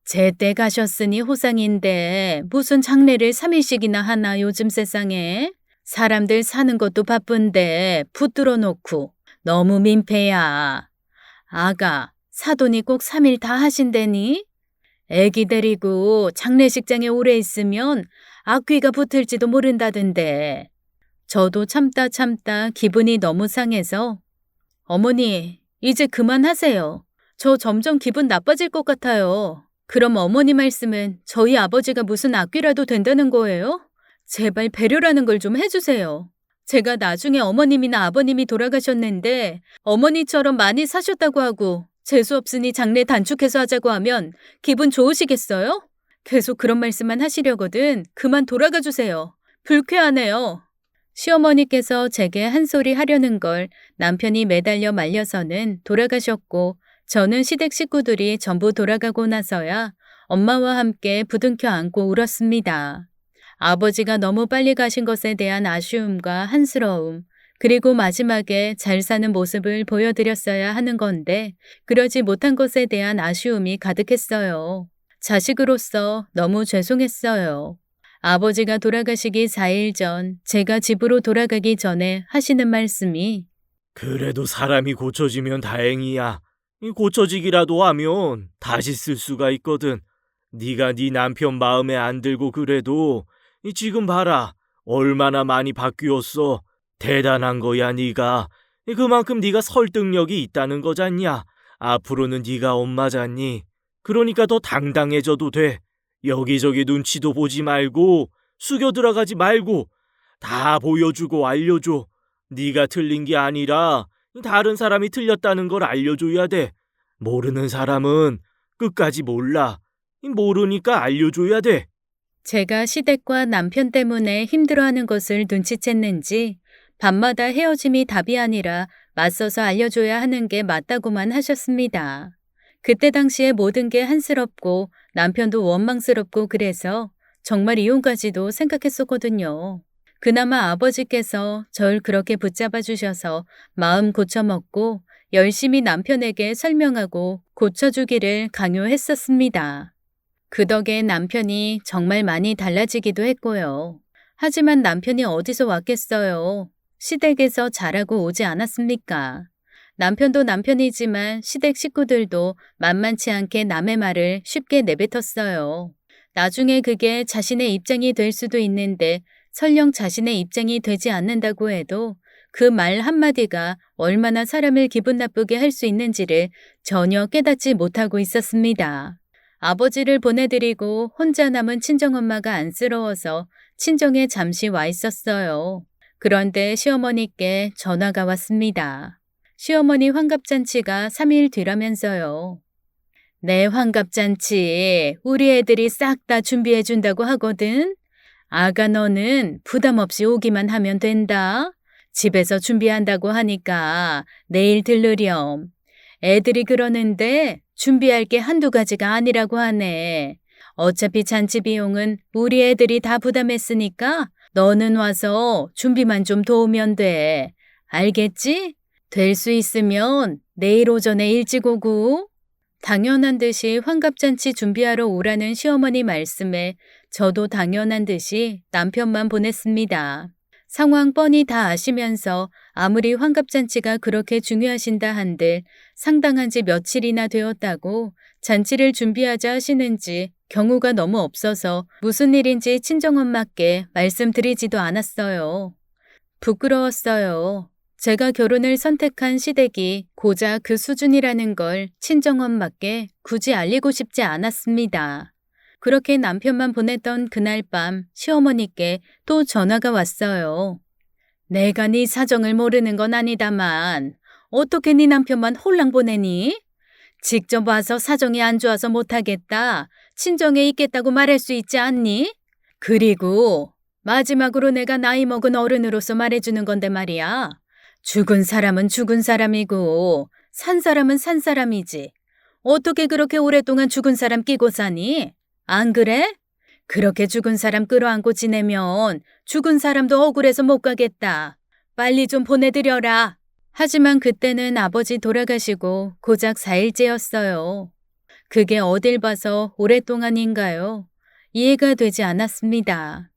제때 가셨으니 호상인데 무슨 장례를 3일씩이나 하나 요즘 세상에. 사람들 사는 것도 바쁜데 붙들어 놓고 너무 민폐야. 아가, 사돈이 꼭 3일 다 하신대니? 애기 데리고 장례식장에 오래 있으면 악귀가 붙을지도 모른다던데. 저도 참다 기분이 너무 상해서 어머니, 이제 그만하세요. 저 점점 기분 나빠질 것 같아요. 그럼 어머니 말씀은 저희 아버지가 무슨 악귀라도 된다는 거예요? 제발 배려라는 걸 좀 해주세요. 제가 나중에 어머님이나 아버님이 돌아가셨는데 어머니처럼 많이 사셨다고 하고 재수없으니 장례 단축해서 하자고 하면 기분 좋으시겠어요? 계속 그런 말씀만 하시려거든 그만 돌아가 주세요. 불쾌하네요. 시어머니께서 제게 한 소리 하려는 걸 남편이 매달려 말려서는 돌아가셨고 저는 시댁 식구들이 전부 돌아가고 나서야 엄마와 함께 부둥켜 안고 울었습니다. 아버지가 너무 빨리 가신 것에 대한 아쉬움과 한스러움, 그리고 마지막에 잘 사는 모습을 보여드렸어야 하는 건데 그러지 못한 것에 대한 아쉬움이 가득했어요. 자식으로서 너무 죄송했어요. 아버지가 돌아가시기 4일 전 제가 집으로 돌아가기 전에 하시는 말씀이 그래도 사람이 고쳐지면 다행이야. 이 고쳐지기라도 하면 다시 쓸 수가 있거든. 네가 네 남편 마음에 안 들고 그래도 지금 봐라. 얼마나 많이 바뀌었어. 대단한 거야 네가. 그만큼 네가 설득력이 있다는 거잖냐. 앞으로는 네가 엄마잖니. 그러니까 더 당당해져도 돼. 여기저기 눈치도 보지 말고 숙여 들어가지 말고 다 보여주고 알려줘. 네가 틀린 게 아니라 다른 사람이 틀렸다는 걸 알려줘야 돼. 모르는 사람은 끝까지 몰라. 모르니까 알려줘야 돼. 제가 시댁과 남편 때문에 힘들어하는 것을 눈치챘는지 밤마다 헤어짐이 답이 아니라 맞서서 알려줘야 하는 게 맞다고만 하셨습니다. 그때 당시에 모든 게 한스럽고 남편도 원망스럽고 그래서 정말 이혼까지도 생각했었거든요. 그나마 아버지께서 절 그렇게 붙잡아 주셔서 마음 고쳐먹고 열심히 남편에게 설명하고 고쳐주기를 강요했었습니다. 그 덕에 남편이 정말 많이 달라지기도 했고요. 하지만 남편이 어디서 왔겠어요. 시댁에서 자라고 오지 않았습니까? 남편도 남편이지만 시댁 식구들도 만만치 않게 남의 말을 쉽게 내뱉었어요. 나중에 그게 자신의 입장이 될 수도 있는데 설령 자신의 입장이 되지 않는다고 해도 그 말 한마디가 얼마나 사람을 기분 나쁘게 할 수 있는지를 전혀 깨닫지 못하고 있었습니다. 아버지를 보내드리고 혼자 남은 친정엄마가 안쓰러워서 친정에 잠시 와 있었어요. 그런데 시어머니께 전화가 왔습니다. 시어머니 환갑잔치가 3일 뒤라면서요. 내 환갑잔치 우리 애들이 싹 다 준비해준다고 하거든. 아가 너는 부담 없이 오기만 하면 된다. 집에서 준비한다고 하니까 내일 들르렴. 애들이 그러는데 준비할 게 한두 가지가 아니라고 하네. 어차피 잔치 비용은 우리 애들이 다 부담했으니까 너는 와서 준비만 좀 도우면 돼. 알겠지? 될 수 있으면 내일 오전에 일찍 오고. 당연한 듯이 환갑잔치 준비하러 오라는 시어머니 말씀에 저도 당연한 듯이 남편만 보냈습니다. 상황 뻔히 다 아시면서 아무리 환갑잔치가 그렇게 중요하신다 한들 상당한 지 며칠이나 되었다고 잔치를 준비하자 하시는지 경우가 너무 없어서 무슨 일인지 친정엄마께 말씀드리지도 않았어요. 부끄러웠어요. 제가 결혼을 선택한 시댁이 고작 그 수준이라는 걸 친정엄마께 굳이 알리고 싶지 않았습니다. 그렇게 남편만 보냈던 그날 밤 시어머니께 또 전화가 왔어요. 내가 네 사정을 모르는 건 아니다만 어떻게 네 남편만 홀랑 보내니? 직접 와서 사정이 안 좋아서 못하겠다. 친정에 있겠다고 말할 수 있지 않니? 그리고 마지막으로 내가 나이 먹은 어른으로서 말해주는 건데 말이야. 죽은 사람은 죽은 사람이고 산 사람은 산 사람이지. 어떻게 그렇게 오랫동안 죽은 사람 끼고 사니? 안 그래? 그렇게 죽은 사람 끌어안고 지내면 죽은 사람도 억울해서 못 가겠다. 빨리 좀 보내드려라. 하지만 그때는 아버지 돌아가시고 고작 4일째였어요. 그게 어딜 봐서 오랫동안인가요? 이해가 되지 않았습니다.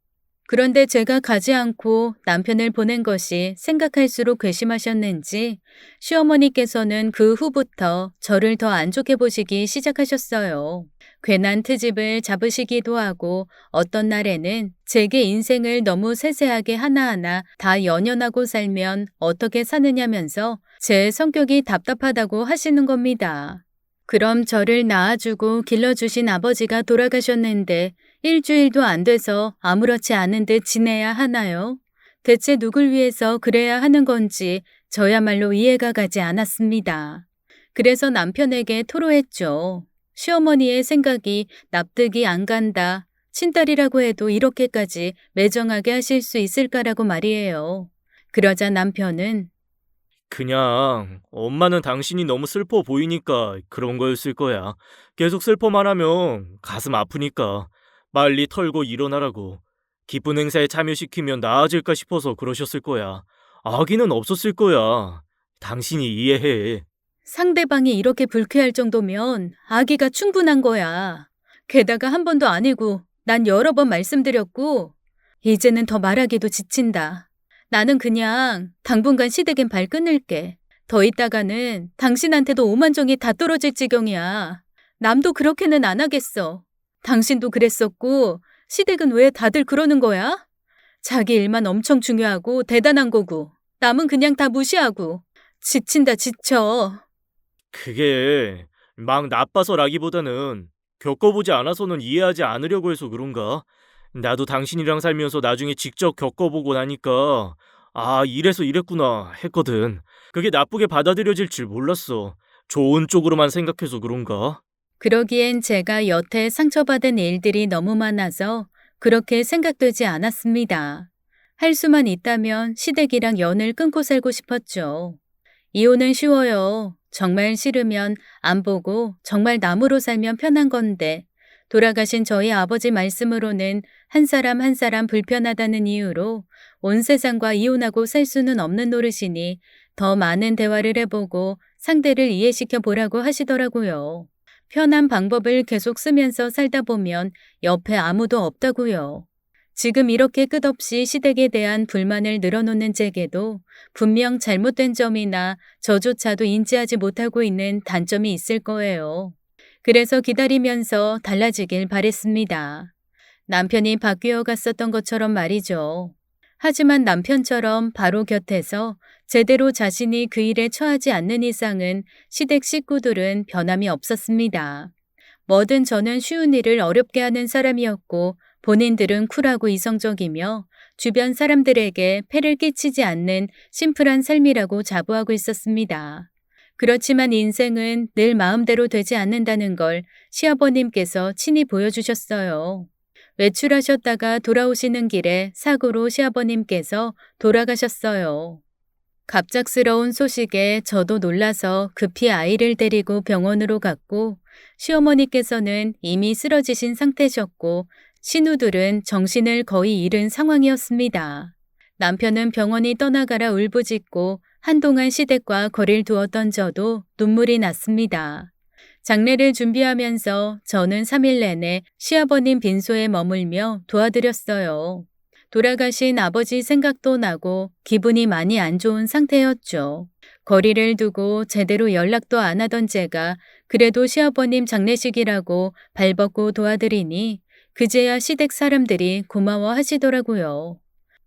그런데 제가 가지 않고 남편을 보낸 것이 생각할수록 괘씸하셨는지 시어머니께서는 그 후부터 저를 더 안 좋게 보시기 시작하셨어요. 괜한 트집을 잡으시기도 하고 어떤 날에는 제게 인생을 너무 세세하게 하나하나 다 연연하고 살면 어떻게 사느냐면서 제 성격이 답답하다고 하시는 겁니다. 그럼 저를 낳아주고 길러주신 아버지가 돌아가셨는데 일주일도 안 돼서 아무렇지 않은 듯 지내야 하나요? 대체 누굴 위해서 그래야 하는 건지 저야말로 이해가 가지 않았습니다. 그래서 남편에게 토로했죠. 시어머니의 생각이 납득이 안 간다. 친딸이라고 해도 이렇게까지 매정하게 하실 수 있을까라고 말이에요. 그러자 남편은 그냥 엄마는 당신이 너무 슬퍼 보이니까 그런 거였을 거야. 계속 슬퍼만 하면 가슴 아프니까 빨리 털고 일어나라고. 기쁜 행사에 참여시키면 나아질까 싶어서 그러셨을 거야. 아기는 없었을 거야. 당신이 이해해. 상대방이 이렇게 불쾌할 정도면 아기가 충분한 거야. 게다가 한 번도 아니고 난 여러 번 말씀드렸고 이제는 더 말하기도 지친다. 나는 그냥 당분간 시댁엔 발 끊을게. 더 있다가는 당신한테도 오만정이 다 떨어질 지경이야. 남도 그렇게는 안 하겠어. 당신도 그랬었고 시댁은 왜 다들 그러는 거야? 자기 일만 엄청 중요하고 대단한 거고 남은 그냥 다 무시하고 지친다 지쳐. 그게 막 나빠서라기보다는 겪어보지 않아서는 이해하지 않으려고 해서 그런가? 나도 당신이랑 살면서 나중에 직접 겪어보고 나니까 아, 이래서 이랬구나 했거든. 그게 나쁘게 받아들여질 줄 몰랐어. 좋은 쪽으로만 생각해서 그런가? 그러기엔 제가 여태 상처받은 일들이 너무 많아서 그렇게 생각되지 않았습니다. 할 수만 있다면 시댁이랑 연을 끊고 살고 싶었죠. 이혼은 쉬워요. 정말 싫으면 안 보고 정말 남으로 살면 편한 건데 돌아가신 저희 아버지 말씀으로는 한 사람 한 사람 불편하다는 이유로 온 세상과 이혼하고 살 수는 없는 노릇이니 더 많은 대화를 해보고 상대를 이해시켜 보라고 하시더라고요. 편한 방법을 계속 쓰면서 살다 보면 옆에 아무도 없다고요. 지금 이렇게 끝없이 시댁에 대한 불만을 늘어놓는 제게도 분명 잘못된 점이나 저조차도 인지하지 못하고 있는 단점이 있을 거예요. 그래서 기다리면서 달라지길 바랬습니다. 남편이 바뀌어 갔었던 것처럼 말이죠. 하지만 남편처럼 바로 곁에서 제대로 자신이 그 일에 처하지 않는 이상은 시댁 식구들은 변함이 없었습니다. 뭐든 저는 쉬운 일을 어렵게 하는 사람이었고 본인들은 쿨하고 이성적이며 주변 사람들에게 폐를 끼치지 않는 심플한 삶이라고 자부하고 있었습니다. 그렇지만 인생은 늘 마음대로 되지 않는다는 걸 시아버님께서 친히 보여주셨어요. 외출하셨다가 돌아오시는 길에 사고로 시아버님께서 돌아가셨어요. 갑작스러운 소식에 저도 놀라서 급히 아이를 데리고 병원으로 갔고 시어머니께서는 이미 쓰러지신 상태셨고 신우들은 정신을 거의 잃은 상황이었습니다. 남편은 병원이 떠나가라 울부짖고 한동안 시댁과 거리를 두었던 저도 눈물이 났습니다. 장례를 준비하면서 저는 3일 내내 시아버님 빈소에 머물며 도와드렸어요. 돌아가신 아버지 생각도 나고 기분이 많이 안 좋은 상태였죠. 거리를 두고 제대로 연락도 안 하던 제가 그래도 시아버님 장례식이라고 발벗고 도와드리니 그제야 시댁 사람들이 고마워하시더라고요.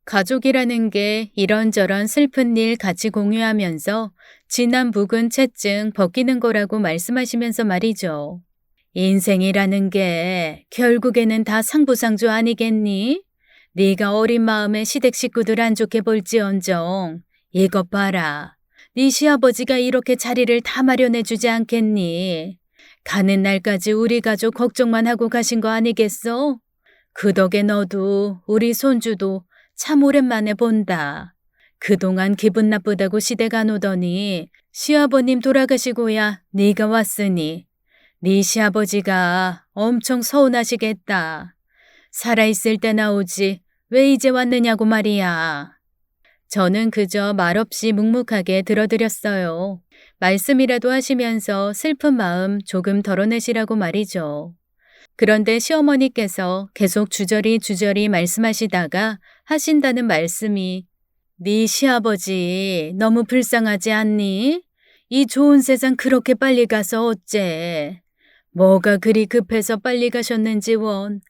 가족이라는 게 이런저런 슬픈 일 같이 공유하면서 진한 묵은 채증 벗기는 거라고 말씀하시면서 말이죠. 인생이라는 게 결국에는 다 상부상조 아니겠니? 네가 어린 마음에 시댁 식구들 안 좋게 볼지언정 이것 봐라. 네 시아버지가 이렇게 자리를 다 마련해 주지 않겠니? 가는 날까지 우리 가족 걱정만 하고 가신 거 아니겠어? 그 덕에 너도 우리 손주도 참 오랜만에 본다. 그동안 기분 나쁘다고 시댁 안 오더니 시아버님 돌아가시고야 네가 왔으니 네 시아버지가 엄청 서운하시겠다. 살아있을 때 나오지 왜 이제 왔느냐고 말이야. 저는 그저 말없이 묵묵하게 들어드렸어요. 말씀이라도 하시면서 슬픈 마음 조금 덜어내시라고 말이죠. 그런데 시어머니께서 계속 주저리 말씀하시다가 하신다는 말씀이 네 시아버지 너무 불쌍하지 않니? 이 좋은 세상 그렇게 빨리 가서 어째? 뭐가 그리 급해서 빨리 가셨는지 원.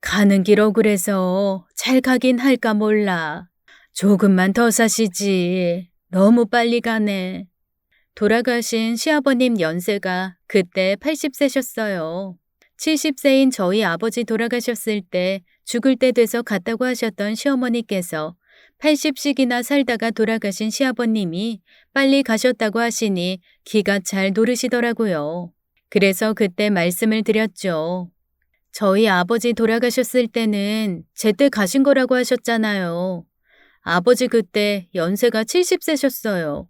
가는 길 억울해서 잘 가긴 할까 몰라. 조금만 더 사시지. 너무 빨리 가네. 돌아가신 시아버님 연세가 그때 80세셨어요. 70세인 저희 아버지 돌아가셨을 때 죽을 때 돼서 갔다고 하셨던 시어머니께서 80씩이나 살다가 돌아가신 시아버님이 빨리 가셨다고 하시니 기가 잘 노르시더라고요. 그래서 그때 말씀을 드렸죠. 저희 아버지 돌아가셨을 때는 제때 가신 거라고 하셨잖아요. 아버지 그때 연세가 70세셨어요.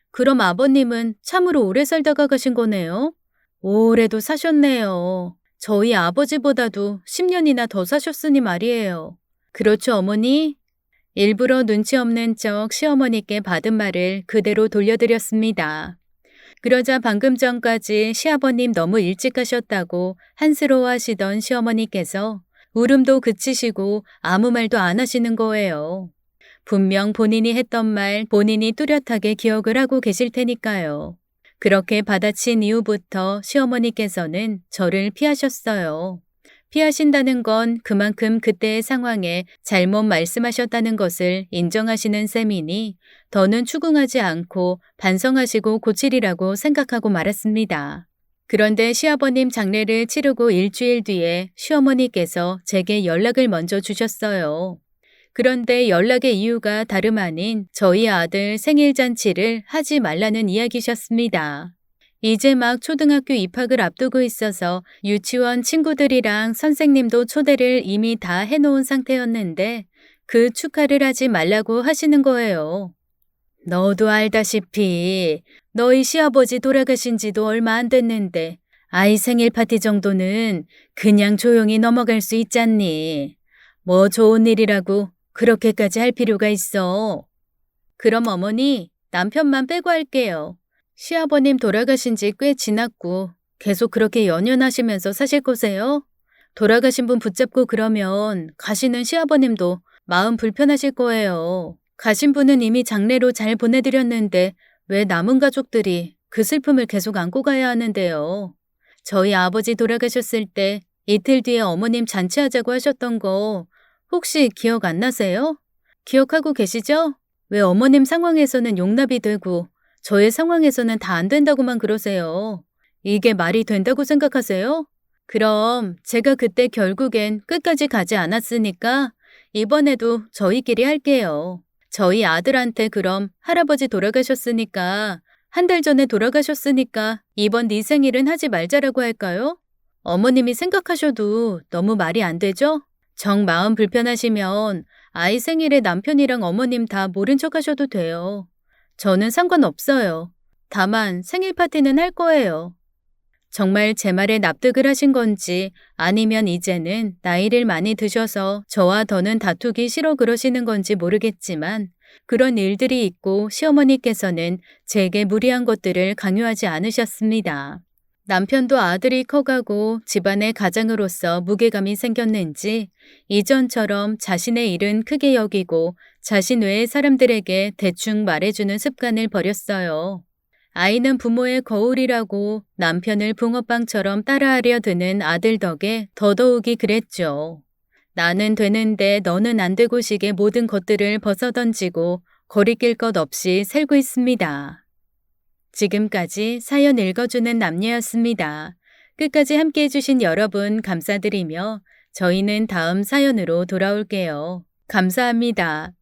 그럼 아버님은 참으로 오래 살다가 가신 거네요? 오래도 사셨네요. 저희 아버지보다도 10년이나 더 사셨으니 말이에요. 그렇죠, 어머니? 일부러 눈치 없는 척 시어머니께 받은 말을 그대로 돌려드렸습니다. 그러자 방금 전까지 시아버님 너무 일찍 가셨다고 한스러워하시던 시어머니께서 울음도 그치시고 아무 말도 안 하시는 거예요. 분명 본인이 했던 말 본인이 뚜렷하게 기억을 하고 계실 테니까요. 그렇게 받아친 이후부터 시어머니께서는 저를 피하셨어요. 피하신다는 건 그만큼 그때의 상황에 잘못 말씀하셨다는 것을 인정하시는 셈이니 더는 추궁하지 않고 반성하시고 고치리라고 생각하고 말았습니다. 그런데 시아버님 장례를 치르고 일주일 뒤에 시어머니께서 제게 연락을 먼저 주셨어요. 그런데 연락의 이유가 다름 아닌 저희 아들 생일잔치를 하지 말라는 이야기셨습니다. 이제 막 초등학교 입학을 앞두고 있어서 유치원 친구들이랑 선생님도 초대를 이미 다 해놓은 상태였는데 그 축하를 하지 말라고 하시는 거예요. 너도 알다시피 너희 시아버지 돌아가신 지도 얼마 안 됐는데 아이 생일 파티 정도는 그냥 조용히 넘어갈 수 있잖니. 뭐 좋은 일이라고 그렇게까지 할 필요가 있어. 그럼 어머니, 남편만 빼고 할게요. 시아버님 돌아가신 지 꽤 지났고 계속 그렇게 연연하시면서 사실 거세요? 돌아가신 분 붙잡고 그러면 가시는 시아버님도 마음 불편하실 거예요. 가신 분은 이미 장례로 잘 보내드렸는데 왜 남은 가족들이 그 슬픔을 계속 안고 가야 하는데요. 저희 아버지 돌아가셨을 때 이틀 뒤에 어머님 잔치하자고 하셨던 거 혹시 기억 안 나세요? 기억하고 계시죠? 왜 어머님 상황에서는 용납이 되고 저의 상황에서는 다 안 된다고만 그러세요? 이게 말이 된다고 생각하세요? 그럼 제가 그때 결국엔 끝까지 가지 않았으니까 이번에도 저희끼리 할게요. 저희 아들한테 그럼 할아버지 돌아가셨으니까 한 달 전에 돌아가셨으니까 이번 네 생일은 하지 말자라고 할까요? 어머님이 생각하셔도 너무 말이 안 되죠? 정 마음 불편하시면 아이 생일에 남편이랑 어머님 다 모른 척 하셔도 돼요. 저는 상관없어요. 다만 생일 파티는 할 거예요. 정말 제 말에 납득을 하신 건지 아니면 이제는 나이를 많이 드셔서 저와 더는 다투기 싫어 그러시는 건지 모르겠지만 그런 일들이 있고 시어머니께서는 제게 무리한 것들을 강요하지 않으셨습니다. 남편도 아들이 커가고 집안의 가장으로서 무게감이 생겼는지 이전처럼 자신의 일은 크게 여기고 자신 외의 사람들에게 대충 말해주는 습관을 버렸어요. 아이는 부모의 거울이라고 남편을 붕어빵처럼 따라하려 드는 아들 덕에 더더욱이 그랬죠. 나는 되는데 너는 안 되고 식의 모든 것들을 벗어던지고 거리낄 것 없이 살고 있습니다. 지금까지 사연 읽어주는 남녀였습니다. 끝까지 함께 해주신 여러분 감사드리며 저희는 다음 사연으로 돌아올게요. 감사합니다.